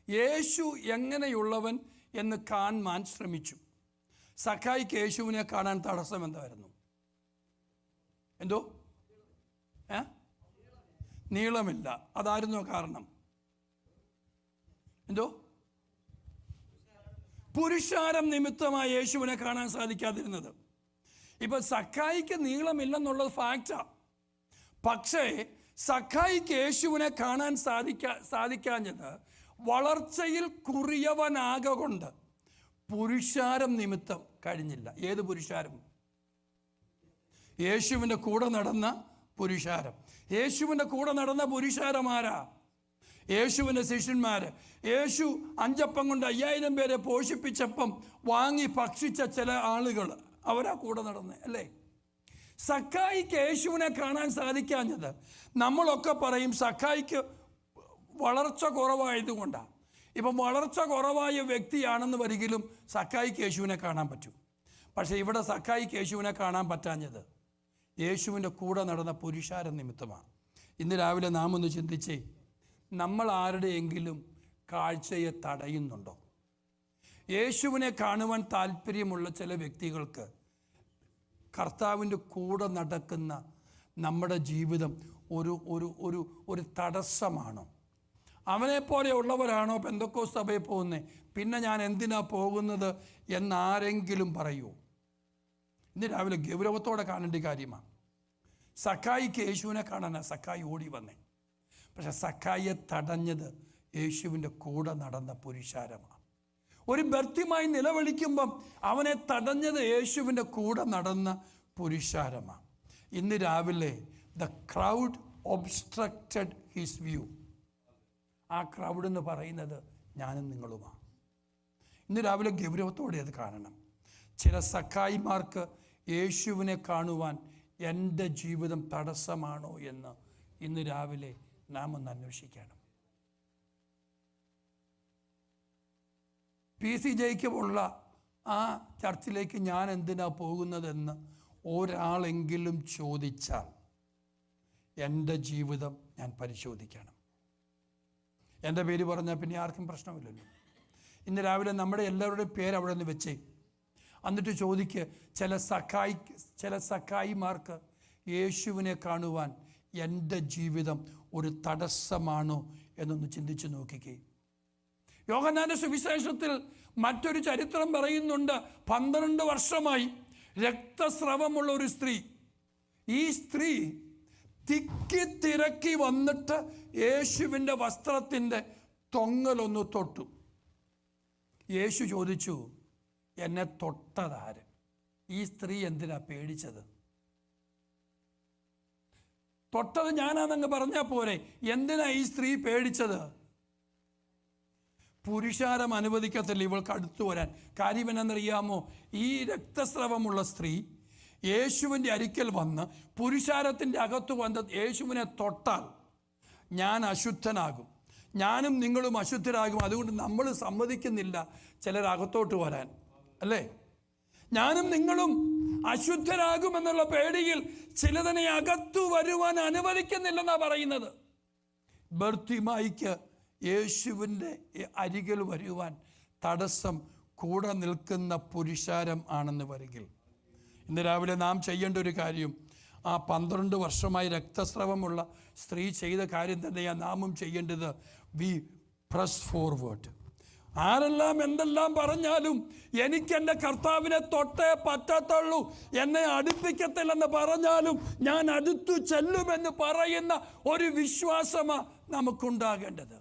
Speaker 1: യേശു എങ്ങനെയുള്ളവൻ എന്ന് കാണാൻ ശ്രമിച്ചു. സക്കായിക്ക് യേശുവിനെ കാണാൻ തടസ്സം എന്തായിരുന്നു? എന്തോ നീളമില്ല. അതായിരുന്നോ കാരണം? എന്തോ പുരുഷാരം നിമിത്തമായി യേശുവിനെ കാണാൻ സാധിക്കാതിരുന്നത്. ഇപ്പൊ സക്കായിക്ക് നീളമില്ലെന്നുള്ളത് ഫാക്റ്റാ. പക്ഷേ സക്കായിക്ക് യേശുവിനെ കാണാൻ സാധിക്കാഞ്ഞത് വളർച്ചയിൽ കുറിയവനാകൊണ്ട് പുരുഷാരം നിമിത്തം കഴിഞ്ഞില്ല. ഏത് പുരുഷാരം? യേശുവിൻ്റെ കൂടെ നടന്ന പുരുഷാരം. യേശുവിൻ്റെ കൂടെ നടന്ന പുരുഷാരമാരാ? യേശുവിൻ്റെ ശിഷ്യന്മാർ. യേശു 5 അപ്പം കൊണ്ട് 5000 പേരെ പോഷിപ്പിച്ചപ്പം വാങ്ങി ഭക്ഷിച്ച ചില ആളുകൾ, അവരാ കൂടെ നടന്നേ അല്ലേ? സക്കായിക്ക് യേശുവിനെ കാണാൻ സാധിക്കാഞ്ഞത് നമ്മളൊക്കെ പറയും സക്കായിക്ക് വളർച്ച കുറവായതുകൊണ്ടാണ്. ഇപ്പം വളർച്ച കുറവായ വ്യക്തിയാണെന്ന് വരികിലും സക്കായിക്ക് യേശുവിനെ കാണാൻ പറ്റും. പക്ഷേ ഇവിടെ സക്കായിക്ക് യേശുവിനെ കാണാൻ പറ്റാഞ്ഞത് യേശുവിൻ്റെ കൂടെ നടന്ന പുരുഷാര നിമിത്തമാണ്. ഇന്ന് രാവിലെ നാം ഒന്ന് ചിന്തിച്ചേ, നമ്മൾ ആരുടെയെങ്കിലും കാഴ്ചയെ തടയുന്നുണ്ടോ? യേശുവിനെ കാണുവാൻ താല്പര്യമുള്ള ചില വ്യക്തികൾക്ക് കർത്താവിൻ്റെ കൂടെ നടക്കുന്ന നമ്മുടെ ജീവിതം ഒരു ഒരു ഒരു ഒരു തടസ്സമാണോ? അവനെപ്പോലെ ഉള്ളവരാണോ പെന്തക്കോസ്ത് സഭയിൽ പോകുന്നത്? പിന്നെ ഞാൻ എന്തിനാ പോകുന്നത് എന്നാരെങ്കിലും പറയുമോ? ഇന്ന് രാവിലെ ഗൗരവത്തോടെ കാണേണ്ട കാര്യമാണ്. സക്കായിക്ക് യേശുവിനെ കാണാനാണ് സക്കായി ഓടി വന്നേ. പക്ഷെ സക്കായിയെ തടഞ്ഞത് യേശുവിൻ്റെ കൂടെ നടന്ന പുരുഷാരമാണ്. ഒരു ബർത്തിമായി നിലവിളിക്കുമ്പം അവനെ തടഞ്ഞത് യേശുവിൻ്റെ കൂടെ നടന്ന പുരുഷാരമാണ്. ഇന്ന് രാവിലെ the crowd obstructed his view. ആ ക്രൗഡ് എന്ന് പറയുന്നത് ഞാനും നിങ്ങളുമാണ്. ഇന്ന് രാവിലെ ഗൗരവത്തോടെ അത് കാണണം. ചില സക്കായിമാർക്ക് യേശുവിനെ കാണുവാൻ എൻ്റെ ജീവിതം തടസ്സമാണോ എന്ന് ഇന്ന് രാവിലെ നാം ഒന്ന് അന്വേഷിക്കണം. PC ജേക്കബുള്ള ആ ചർച്ചിലേക്ക് ഞാൻ എന്തിനാ പോകുന്നതെന്ന് ഒരാളെങ്കിലും ചോദിച്ചാൽ എൻ്റെ ജീവിതം ഞാൻ പരിശോധിക്കണം. എൻ്റെ പേര് പറഞ്ഞാൽ പിന്നെ ആർക്കും പ്രശ്നമില്ലല്ലോ. ഇന്ന് രാവിലെ നമ്മുടെ എല്ലാവരുടെയും പേര് അവിടെ നിന്ന് വെച്ചേ. എന്നിട്ട് ചോദിക്ക്, ചില സക്കായിമാർക്ക് യേശുവിനെ കാണുവാൻ എൻ്റെ ജീവിതം ഒരു തടസ്സമാണോ എന്നൊന്ന് ചിന്തിച്ച് നോക്കിക്കേ. യോഹന്നാന്റെ സുവിശേഷത്തിൽ മറ്റൊരു ചരിത്രം പറയുന്നുണ്ട്. 12 വർഷമായി രക്തസ്രവമുള്ള ഒരു സ്ത്രീ. ഈ സ്ത്രീ തിക്കി വന്നിട്ട് യേശുവിൻ്റെ വസ്ത്രത്തിൻ്റെ തൊങ്ങലൊന്ന് തൊട്ടു. യേശു ചോദിച്ചു, എന്നെ തൊട്ടതാര്? ഈ സ്ത്രീ എന്തിനാ പേടിച്ചത്? തൊട്ടത് ഞാനാണെന്ന് പറഞ്ഞാൽ പോരെ, എന്തിനാ ഈ സ്ത്രീ പേടിച്ചത്? പുരുഷാരം അനുവദിക്കത്തില്ല ഇവൾക്ക് അടുത്തു വരാൻ. കാര്യം എന്നറിയാമോ? ഈ രക്തസ്രവമുള്ള സ്ത്രീ യേശുവിൻ്റെ അരിക്കൽ വന്ന് പുരുഷാരത്തിൻ്റെ അകത്ത് വന്ന് യേശുവിനെ തൊട്ടാൽ ഞാൻ അശുദ്ധനാകും, ഞാനും നിങ്ങളും അശുദ്ധരാകും. അതുകൊണ്ട് നമ്മൾ സമ്മതിക്കുന്നില്ല ചിലരകത്തോട്ട് വരാൻ, അല്ലേ? ഞാനും നിങ്ങളും അശുദ്ധരാകുമെന്നുള്ള പേടിയിൽ ചിലതിനെ അകത്തു വരുവാൻ അനുവദിക്കുന്നില്ലെന്നാണ് പറയുന്നത്. ബർത്തിമായിക്ക് യേശുവിൻ്റെ അരികിൽ വരുവാൻ തടസ്സം കൂടെ നിൽക്കുന്ന പുരുഷാരം ആണെന്ന് വരികിൽ, ഇന്ന് രാവിലെ നാം ചെയ്യേണ്ട ഒരു കാര്യം, ആ 12 വർഷമായി രക്തസ്രവമുള്ള സ്ത്രീ ചെയ്ത കാര്യം തന്നെയാണ് നാമും ചെയ്യേണ്ടത്. We press forward. ആരെല്ലാം എന്തെല്ലാം പറഞ്ഞാലും എനിക്കെൻ്റെ കർത്താവിനെ തൊട്ടേ പറ്റത്തുള്ളൂ, എന്നെ അടുപ്പിക്കത്തില്ലെന്ന് പറഞ്ഞാലും ഞാൻ അടുത്തു ചെല്ലുമെന്ന് പറയുന്ന ഒരു വിശ്വാസമാണ് നമുക്കുണ്ടാകേണ്ടത്.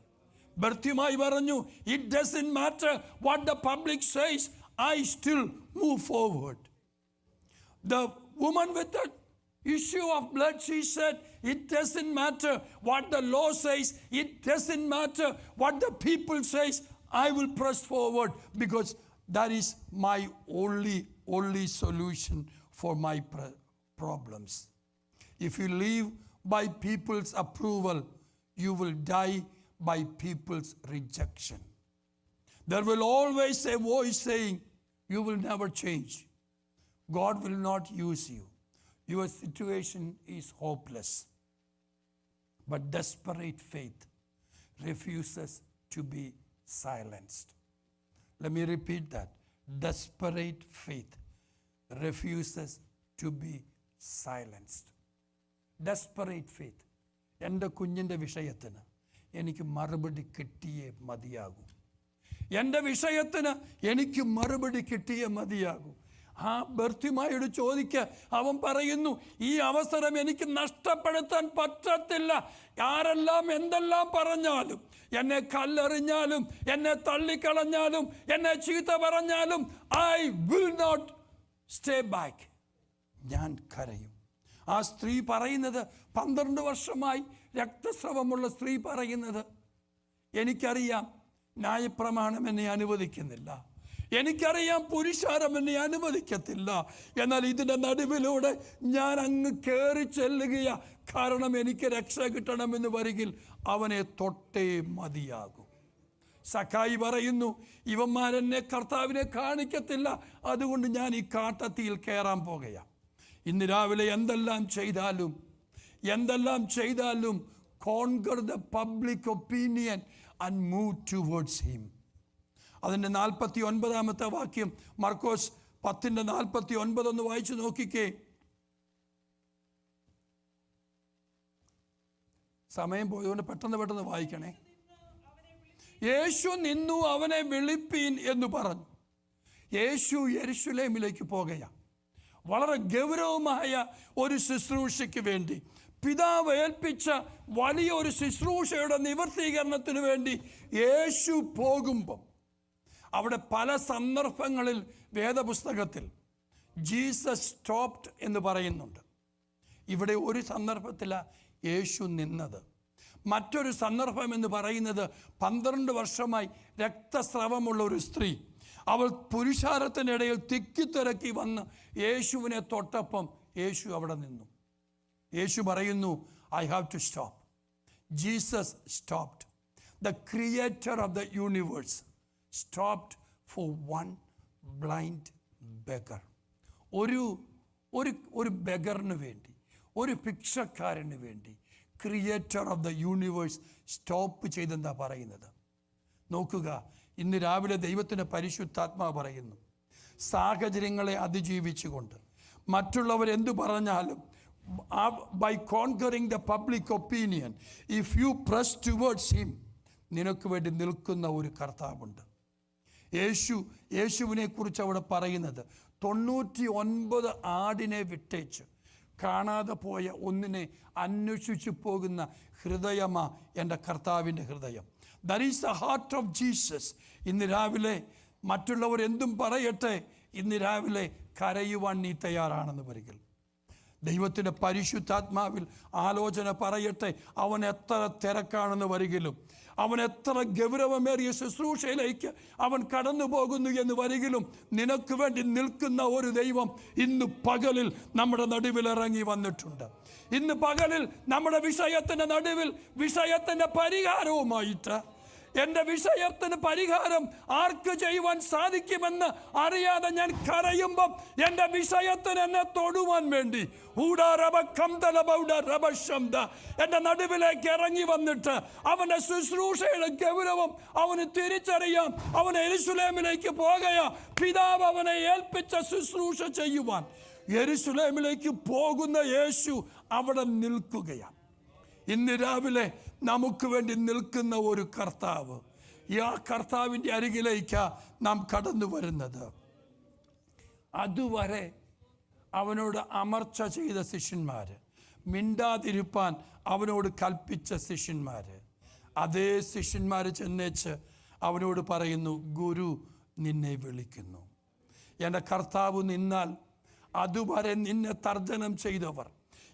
Speaker 1: ബർത്തിമായി പറഞ്ഞു, it doesn't matter what the public says, I still move forward. The woman with the issue of blood, she said, it doesn't matter what the law says, it doesn't matter what the people says, I will press forward because that is my only solution for my problems. If you live by people's approval, you will die by people's rejection. There will always a voice saying, you will never change. God will not use you. Your situation is hopeless. But desperate faith refuses to be silenced. Let me repeat that. Desperate faith refuses to be silenced. Desperate faith. എൻ്റെ കുഞ്ഞിൻ്റെ വിഷയത്തിന് എനിക്ക് മറുപടി കിട്ടിയേ മതിയാകൂ. എൻ്റെ വിഷയത്തിന് എനിക്ക് മറുപടി കിട്ടിയേ മതിയാകൂ. ആ ബർത്തിമായോട് ചോദിക്കുക, അവൻ പറയുന്നു, ഈ അവസരം എനിക്ക് നഷ്ടപ്പെടുത്താൻ പറ്റത്തില്ല. ആരെല്ലാം എന്തെല്ലാം പറഞ്ഞാലും, എന്നെ കല്ലെറിഞ്ഞാലും, എന്നെ തള്ളിക്കളഞ്ഞാലും, എന്നെ ചീത്ത പറഞ്ഞാലും, I will not stay back. ഞാൻ കരയും. ആ സ്ത്രീ പറയുന്നത്, 12 വർഷമായി രക്തസ്രവമുള്ള സ്ത്രീ പറയുന്നത്, എനിക്കറിയാം ന്യായപ്രമാണം എന്നെ അനുവദിക്കുന്നില്ല, എനിക്കറിയാം പുരുഷാരം എന്നെ അനുവദിക്കത്തില്ല, എന്നാൽ ഇതിൻ്റെ നടുവിലൂടെ ഞാൻ അങ്ങ് കയറി ചെല്ലുകയാ, കാരണം എനിക്ക് രക്ഷ കിട്ടണമെന്ന് വരികിൽ അവനെ തൊട്ടേ മതിയാകും. സഖായി പറയുന്നു, ഇവന്മാരെന്നെ കർത്താവിനെ കാണിക്കത്തില്ല, അതുകൊണ്ട് ഞാൻ ഈ കാട്ടത്തിയിൽ കയറാൻ പോകുകയാണ്. ഇന്ന് രാവിലെ എന്തെല്ലാം ചെയ്താലും conquer the public opinion and move towards him. അതിൻ്റെ 49-ാമത്തെ വാക്യം മർക്കോസ് 10:49 ഒന്ന് വായിച്ചു നോക്കിക്കേ. സമയം പോയതുകൊണ്ട് പെട്ടെന്ന് വായിക്കണേ. യേശു നിന്നു, അവനെ വിളിപ്പീൻ എന്ന് പറഞ്ഞു. യേശു യെരുശലേമിലേക്ക് പോകുകയാണ്. വളരെ ഗൗരവമായ ഒരു ശുശ്രൂഷയ്ക്ക് വേണ്ടി, പിതാവ് ഏൽപ്പിച്ച വലിയൊരു ശുശ്രൂഷയുടെ നിവർത്തീകരണത്തിന് വേണ്ടി യേശു പോകുമ്പം അവിടെ പല സന്ദർഭങ്ങളിൽ വേദപുസ്തകത്തിൽ ജീസസ് സ്റ്റോപ്ഡ് എന്ന് പറയുന്നുണ്ട്. ഇവിടെ ഒരു സന്ദർഭത്തിലാണ് യേശു നിന്നത്. മറ്റൊരു സന്ദർഭം എന്ന് പറയുന്നത് 12 വർഷമായി രക്തസ്രവമുള്ള ഒരു സ്ത്രീ, അവൾ പുരുഷാരത്തിനിടയിൽ തിക്കിത്തിരക്കി വന്ന് യേശുവിനെ തൊട്ടപ്പം യേശു അവിടെ നിന്നു. യേശു പറയുന്നു, I have to stop. Jesus stopped. The creator of the universe stopped for one blind beggar. ഒരു ബെഗറിന് വേണ്ടി, ഒരു ഭിക്ഷക്കാരന് വേണ്ടി creator of the universe stop ചെയ്തെന്താ പറയുന്നത്? നോക്കുക, ഇന്ന് രാവിലെ ദൈവത്തിൻ്റെ പരിശുദ്ധാത്മാവ് പറയുന്നു, സാഹചര്യങ്ങളെ അതിജീവിച്ചുകൊണ്ട് മറ്റുള്ളവരെന്തു പറഞ്ഞാലും, by conquering the public opinion, if you press towards him, നിനക്ക് വേണ്ടി നിൽക്കുന്ന ഒരു കർത്താവുണ്ട്. യേശുവിനെ കുറിച്ച് അവിടെ പറയുന്നത്, 99 ആടിനെ വിട്ടേച്ച് കാണാതെ പോയ ഒന്നിനെ അന്വേഷിച്ചു പോകുന്ന ഹൃദയമാ എൻ്റെ കർത്താവിൻ്റെ ഹൃദയം. That is the heart of Jesus. ഇന്ന് രാവിലെ മറ്റുള്ളവർ എന്തും പറയട്ടെ, ഇന്ന് രാവിലെ കരയുവാൻ നീ തയ്യാറാണെന്ന് വരികിൽ, ദൈവത്തിൻ്റെ പരിശുദ്ധാത്മാവിൽ ആലോചന പറയട്ടെ, അവൻ എത്ര തിരക്കാണെന്ന് വരികിലും, അവൻ എത്ര ഗൗരവമേറിയ ശുശ്രൂഷയിലേക്ക് അവൻ കടന്നു പോകുന്നു എന്ന് വരികിലും, നിനക്ക് വേണ്ടി നിൽക്കുന്ന ഒരു ദൈവം ഇന്ന് പകലിൽ നമ്മുടെ നടുവിൽ ഇറങ്ങി വന്നിട്ടുണ്ട്. ഇന്ന് പകലിൽ നമ്മുടെ വിഷയത്തിൻ്റെ നടുവിൽ വിഷയത്തിൻ്റെ പരിഹാരവുമായിട്ട് എൻ്റെ വിഷയത്തിന് പരിഹാരം ആർക്ക് ചെയ്യുവാൻ സാധിക്കുമെന്ന് അറിയാതെ ഞാൻ കരയുമ്പം എൻ്റെ വിഷയത്തിന് എന്നെ തൊടുവാൻ വേണ്ടി എൻ്റെ നടുവിലേക്ക് ഇറങ്ങി വന്നിട്ട് അവൻ്റെ ശുശ്രൂഷയുടെ ഗൗരവം അവന് തിരിച്ചറിയാം. അവൻ യെരൂശലേമിലേക്ക് പോകുകയാ. പിതാവ് അവനെ ഏൽപ്പിച്ച ശുശ്രൂഷ ചെയ്യുവാൻ യെരൂശലേമിലേക്ക് പോകുന്ന യേശു അവിടെ നിൽക്കുകയാണ്. ഇന്ന് രാവിലെ നമുക്ക് വേണ്ടി നിൽക്കുന്ന ഒരു കർത്താവ്. ഈ കർത്താവിൻ്റെ അരികിലേക്കാണ് നാം കടന്നു വരുന്നത്. അതുവരെ അവനോട് അമർച്ച ചെയ്ത ശിഷ്യന്മാർ, മിണ്ടാതിരുപ്പാൻ അവനോട് കൽപ്പിച്ച ശിഷ്യന്മാർ, അതേ ശിഷ്യന്മാർ ചെന്നേച്ച് അവനോട് പറയുന്നു, ഗുരു നിന്നെ വിളിക്കുന്നു. എൻ്റെ കർത്താവ് നിന്നാൽ അതുവരെ നിന്നെ തർജ്ജനം ചെയ്തവർ,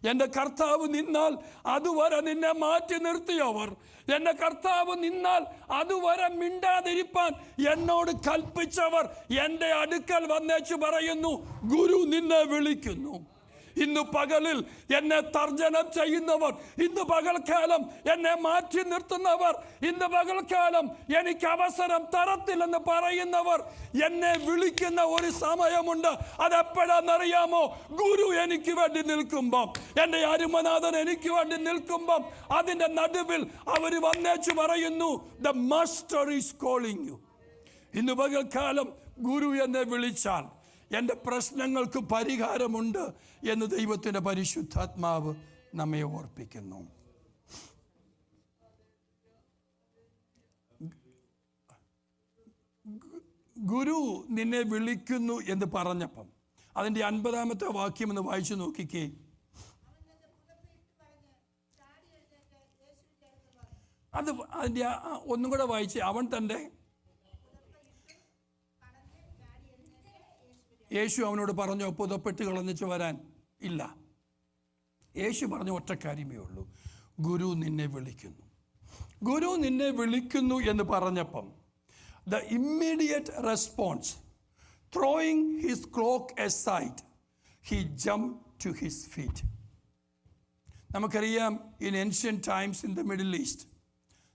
Speaker 1: എൻ്റെ കർത്താവ് നിന്നാൽ അതുവരെ നിന്നെ മാറ്റി നിർത്തിയവർ, എൻ്റെ കർത്താവ് നിന്നാൽ അതുവരെ മിണ്ടാതിരിപ്പാൻ എന്നോട് കൽപ്പിച്ചവർ എൻ്റെ അടുക്കൽ വന്നേച്ചു പറയുന്നു, ഗുരു നിന്നെ വിളിക്കുന്നു. ഇന്ന് പകലിൽ എന്നെ തർജ്ജനം ചെയ്യുന്നവർ, ഇന്ന് പകൽക്കാലം എന്നെ മാറ്റി നിർത്തുന്നവർ, ഇന്ന് പകൽക്കാലം എനിക്ക് അവസരം തരത്തില്ലെന്ന് പറയുന്നവർ എന്നെ വിളിക്കുന്ന ഒരു സമയമുണ്ട്. അതെപ്പോഴാണെന്നറിയാമോ? ഗുരു എനിക്ക് വേണ്ടി നിൽക്കുമ്പം, എൻ്റെ അരുമനാഥൻ എനിക്ക് വേണ്ടി നിൽക്കുമ്പം അതിൻ്റെ നടുവിൽ അവർ വന്നേച്ചു പറയുന്നു, the master is calling you. ഇന്ന് പകൽക്കാലം ഗുരു എന്നെ വിളിച്ചാൽ എൻ്റെ പ്രശ്നങ്ങൾക്ക് പരിഹാരമുണ്ട് എന്ന് ദൈവത്തിൻ്റെ പരിശുദ്ധാത്മാവ് നമ്മെ ഓർപ്പിക്കുന്നു. ഗുരു നിന്നെ വിളിക്കുന്നു എന്ന് പറഞ്ഞപ്പം അതിൻ്റെ 50-ാമത്തെ വാക്യം ഒന്ന് വായിച്ചു നോക്കിക്കേ. അത് അതിൻ്റെ ഒന്നും കൂടെ വായിച്ച്. അവൻ തൻ്റെ യേശു അവനോട് പറഞ്ഞോ പുതപ്പെട്ട് കളഞ്ഞിച്ച് വരാൻ? ഇല്ല. യേശു പറഞ്ഞ ഒറ്റ കാര്യമേ ഉള്ളൂ, ഗുരു നിന്നെ വിളിക്കുന്നു. ഗുരു നിന്നെ വിളിക്കുന്നു എന്ന് പറഞ്ഞപ്പം the immediate response, throwing his clock aside, he jumped to his feet. നമുക്കറിയാം, in ancient times in the Middle East,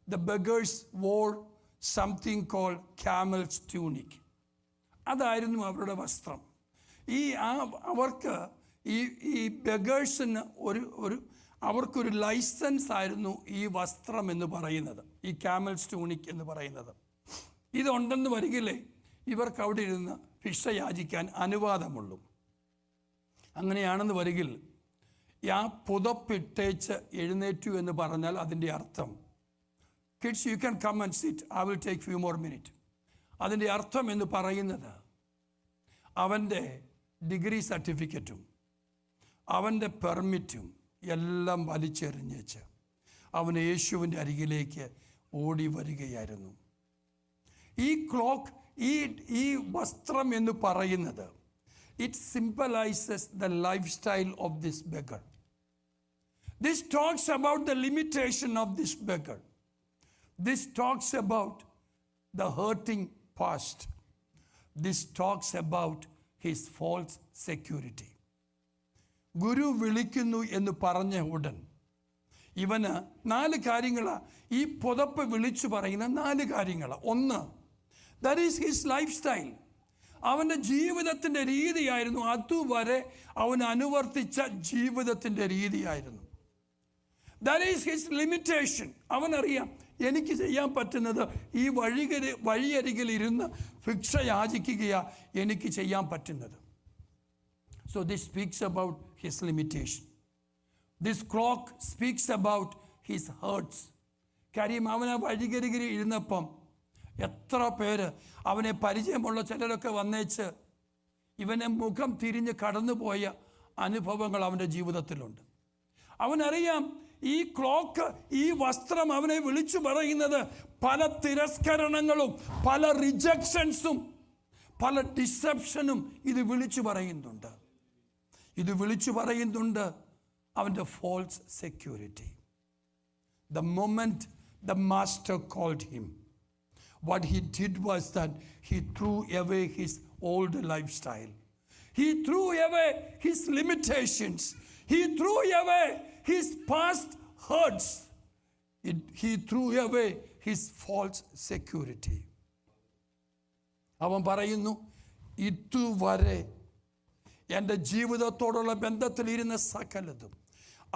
Speaker 1: the beggars wore something called camel's tunic. അതായിരുന്നു അവരുടെ വസ്ത്രം. അവർക്ക് ഈ ബെഗേഴ്സിന് അവർക്കൊരു ലൈസൻസ് ആയിരുന്നു ഈ വസ്ത്രം എന്ന് പറയുന്നത്, ഈ ക്യാമൽസ് ട്യൂണിക് എന്ന് പറയുന്നത്. ഇതുണ്ടെന്ന് വരികില്ലേ ഇവർക്ക് അവിടെ ഇരുന്ന് ഭിക്ഷ യാചിക്കാൻ അനുവാദമുള്ളൂ. അങ്ങനെയാണെന്ന് വരികിൽ ആ പുതപ്പിട്ടേച്ച് എഴുന്നേറ്റു എന്ന് പറഞ്ഞാൽ അതിൻ്റെ അർത്ഥം, kids you can come and sit, I will take few more minute. അതിൻ്റെ അർത്ഥം എന്ന് പറയുന്നത് അവൻ്റെ ഡിഗ്രി സർട്ടിഫിക്കറ്റും അവൻ്റെ പെർമിറ്റും എല്ലാം വലിച്ചെറിഞ്ഞേച്ച് അവൻ യേശുവിൻ്റെ അരികിലേക്ക് ഓടി വരികയായിരുന്നു. ഈ ക്ലോക്ക്, ഈ വസ്ത്രം എന്ന് പറയുന്നത്, it symbolises the life style of this beggar. This talks about the limitation of this beggar. This talks about the hurting past. This talks about his false security. ഗുരു വിളിക്കുന്നു എന്ന് പറഞ്ഞ ഉടൻ ഇവന് 4 കാര്യങ്ങളാണ് ഈ പുതപ്പ് വിളിച്ചു പറയുന്ന 4 കാര്യങ്ങളാണ്. ഒന്ന്, that is his life style. അവൻ്റെ ജീവിതത്തിൻ്റെ രീതിയായിരുന്നു, അതുവരെ അവൻ അനുവർത്തിച്ച ജീവിതത്തിൻ്റെ രീതിയായിരുന്നു. That is his limitation. അവനറിയാം, എനിക്ക് ചെയ്യാൻ പറ്റുന്നത് ഈ വഴിയരികിൽ ഇരുന്ന് ഭിക്ഷ യാചിക്കുകയാണ് എനിക്ക് ചെയ്യാൻ പറ്റുന്നത്. So this speaks about his limitation. This clock speaks about his hertz. കാര്യം അവൻ ആ വഴിയരികിൽ ഇരുന്നപ്പം എത്ര പേര് അവനെ പരിചയമുള്ള ചിലരൊക്കെ വന്നേച്ച് ഇവനെ മുഖം തിരിഞ്ഞ് കടന്നുപോയ അനുഭവങ്ങൾ അവൻ്റെ ജീവിതത്തിലുണ്ട്. അവനറിയാം, ഈ ക്ലോക്ക്, ഈ വസ്ത്രം അവനെ വിളിച്ചു പറയുന്നത് പല തിരസ്കരണങ്ങളും പല റിജക്ഷൻസും പല ഡിസെപ്ഷനും ഇത് വിളിച്ചു പറയുന്നുണ്ട്. ഇത് വിളിച്ചു പറയുന്നുണ്ട് അവൻ്റെ false security. The moment the master called him, what he did was that he threw away his old lifestyle. He threw away his limitations. He threw away his past hurts. He threw away his false security. അവൻ പറയുന്നു, ഇതുവരെ എൻ്റെ ജീവിതത്തോടുള്ള ബന്ധത്തിലിരുന്ന സകലതും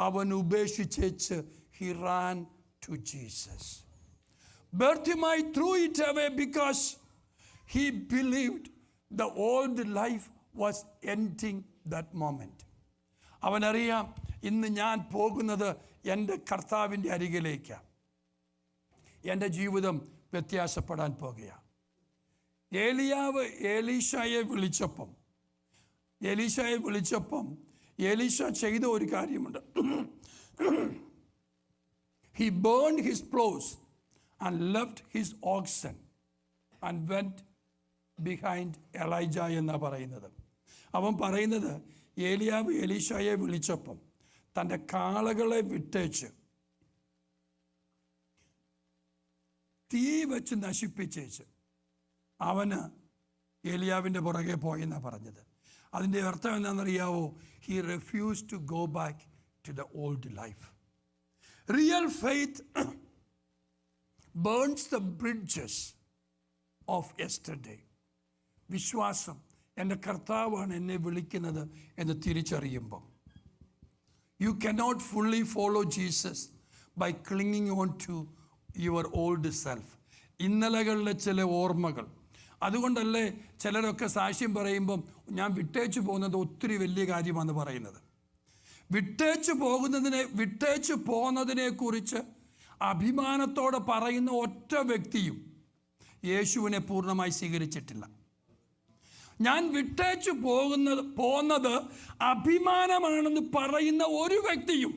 Speaker 1: അവൻ ഉപേക്ഷിച്ചേച്ച് he ran to Jesus. Bartimaeus threw it away because he believed the old life was ending that moment. അവനറിയാം, ഇന്ന് ഞാൻ പോകുന്നത് എൻ്റെ കർത്താവിൻ്റെ അരികിലേക്കാണ്. എൻ്റെ ജീവിതം വ്യത്യാസപ്പെടാൻ പോകുകയാണ്. ഏലിയാവ് എലീശയെ വിളിച്ചപ്പം എലീശ ചെയ്ത ഒരു കാര്യമുണ്ട്. He burned his clothes and left his oxen and went behind Elijah എന്നാണ് പറയുന്നത്. അവൻ പറയുന്നത്, ഏലിയാവ് എലീശയെ വിളിച്ചപ്പം തൻ്റെ കാളകളെ വിട്ടേച്ച് തീ വെച്ച് നശിപ്പിച്ചേച്ച് അവന് ഏലിയാവിൻ്റെ പുറകെ പോയെന്നാണ് പറഞ്ഞത്. അതിൻ്റെ അർത്ഥം എന്താണെന്നറിയാവോ? He refused to go back to the old life. Real faith burns the bridges of yesterday. വിശ്വാസം, എൻ്റെ കർത്താവാണ് എന്നെ വിളിക്കുന്നത് എന്ന് തിരിച്ചറിയുമ്പോൾ, you cannot fully follow Jesus by clinging on to your old self. ഇന്നലകളിലെ ചില ഓർമ്മകൾ. അതുകൊണ്ടല്ലേ ചിലരൊക്കെ സാക്ഷ്യം പറയുമ്പം ഞാൻ വിട്ടേച്ചു പോകുന്നത് ഒത്തിരി വലിയ കാര്യമാണെന്ന് പറയുന്നത്. വിട്ടേച്ചു പോകുന്നതിനെ കുറിച്ച് അഭിമാനത്തോടെ പറയുന്ന ഒറ്റ വ്യക്തിയും യേശുവിനെ പൂർണ്ണമായി സ്വീകരിച്ചിട്ടില്ല. ഞാൻ വിട്ടേച്ചു പോകുന്നത് അഭിമാനമാണെന്ന് പറയുന്ന ഒരു വ്യക്തിയും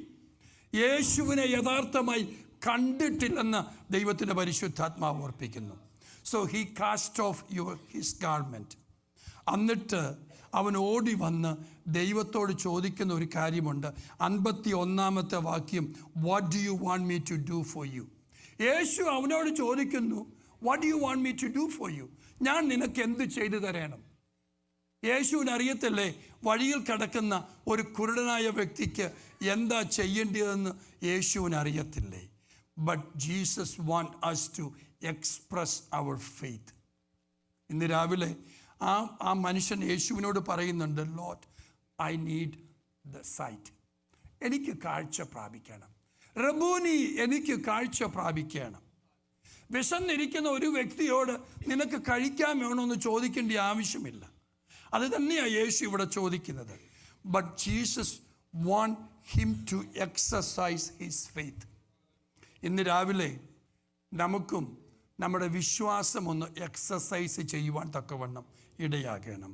Speaker 1: യേശുവിനെ യഥാർത്ഥമായി കണ്ടിട്ടില്ലെന്ന് ദൈവത്തിൻ്റെ പരിശുദ്ധാത്മാവ് ഓർപ്പിക്കുന്നു. So he cast off his garment. എന്നിട്ട് അവൻ ഓടി വന്ന് ദൈവത്തോട് ചോദിക്കുന്ന ഒരു കാര്യമുണ്ട്. 51 വാക്യം, what do you want me to do for you? യേശു അവനോട് ചോദിക്കുന്നു, what do you want me to do for you? ഞാൻ നിനക്ക് എന്ത് ചെയ്തു തരണം? യേശുവിന് അറിയത്തില്ലേ വഴിയിൽ കിടക്കുന്ന ഒരു കുരുടനായ വ്യക്തിക്ക് എന്താ ചെയ്യേണ്ടതെന്ന് യേശുവിന് അറിയത്തില്ലേ? But Jesus wants us to express our faith. ഇന്ന് രാവിലെ ആ മനുഷ്യൻ യേശുവിനോട് പറയുന്നുണ്ട്, lord, I need the sight. എനിക്ക് കാഴ്ച പ്രാപിക്കണം. റബൂനി, എനിക്ക് കാഴ്ച പ്രാപിക്കണം. വിശന്നിരിക്കുന്ന ഒരു വ്യക്തിയോട് നിനക്ക് കഴിക്കാൻ വേണമെന്ന് ചോദിക്കേണ്ട ആവശ്യമില്ല. അത് തന്നെയാണ് യേശു ഇവിടെ ചോദിക്കുന്നത്. But Jesus want him to exercise his faith. ഇന്ന് രാവിലെ നമുക്കും നമ്മുടെ വിശ്വാസം ഒന്ന് എക്സസൈസ് ചെയ്യുവാൻ തക്കവണ്ണം ഇടയാകണം.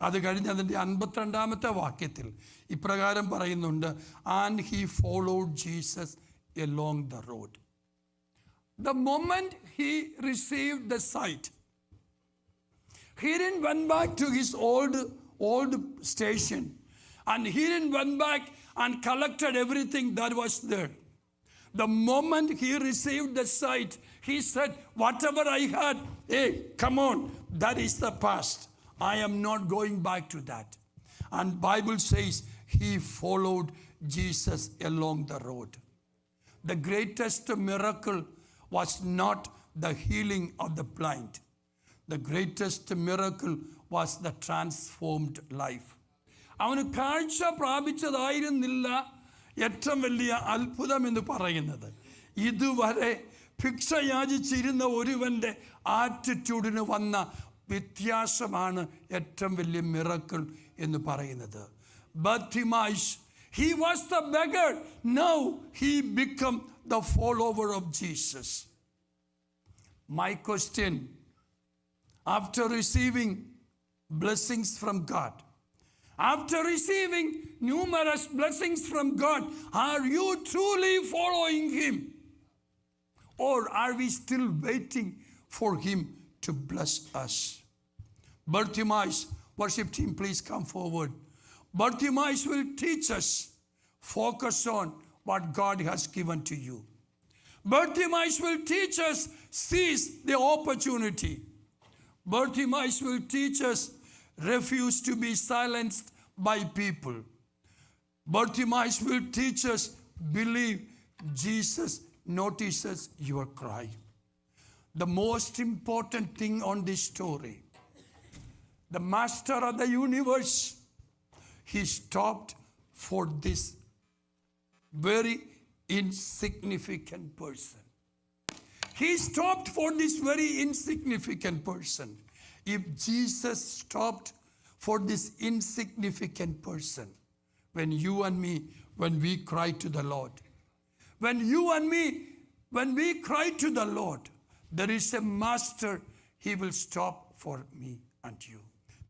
Speaker 1: അത് കഴിഞ്ഞ് അതിൻ്റെ 52 വാക്യത്തിൽ ഇപ്രകാരം പറയുന്നുണ്ട്, and he followed Jesus along the road. The moment he received the sight, he didn't went back to his old station, and he didn't went back and collected everything that was there. The moment he received the sight, he said, whatever I had, hey, come on, that is the past. I am not going back to that. And Bible says he followed Jesus along the road. The greatest miracle was not the healing of the blind. The greatest miracle was the transformed life. അവന് കാഴ്ച പ്രാപിച്ചതായിരുന്നില്ല ഏറ്റവും വലിയ അത്ഭുതം എന്ന് പറയുന്നത്. ഇതുവരെ ഭിക്ഷ യാചിച്ചിരുന്ന ഒരുവൻ്റെ ആറ്റിറ്റ്യൂഡിന് വന്ന വ്യത്യാസമാണ് ഏറ്റവും വലിയ മിറക്കിൾ എന്ന് പറയുന്നത്. Bartimaeus, he was the beggar. Now he became the follower of Jesus. My question, after receiving blessings from God, after receiving numerous blessings from God, are you truly following him? Or are we still waiting for him to bless us? Bartimaeus, worship team, please come forward. Bartimaeus will teach us, focus on what God has given to you. Bartimaeus will teach us, seize the opportunity. Bartimaeus will teach us, refuse to be silenced by people. Bartimaeus will teach us, believe Jesus notices your cry. the most important thing on this story. The master of the universe, he stopped for this very insignificant person. He stopped for this very insignificant person. If Jesus stopped for this insignificant person, when you and me, when we cry to the Lord, when you and me, when we cry to the Lord, there is a master, he will stop for me and you.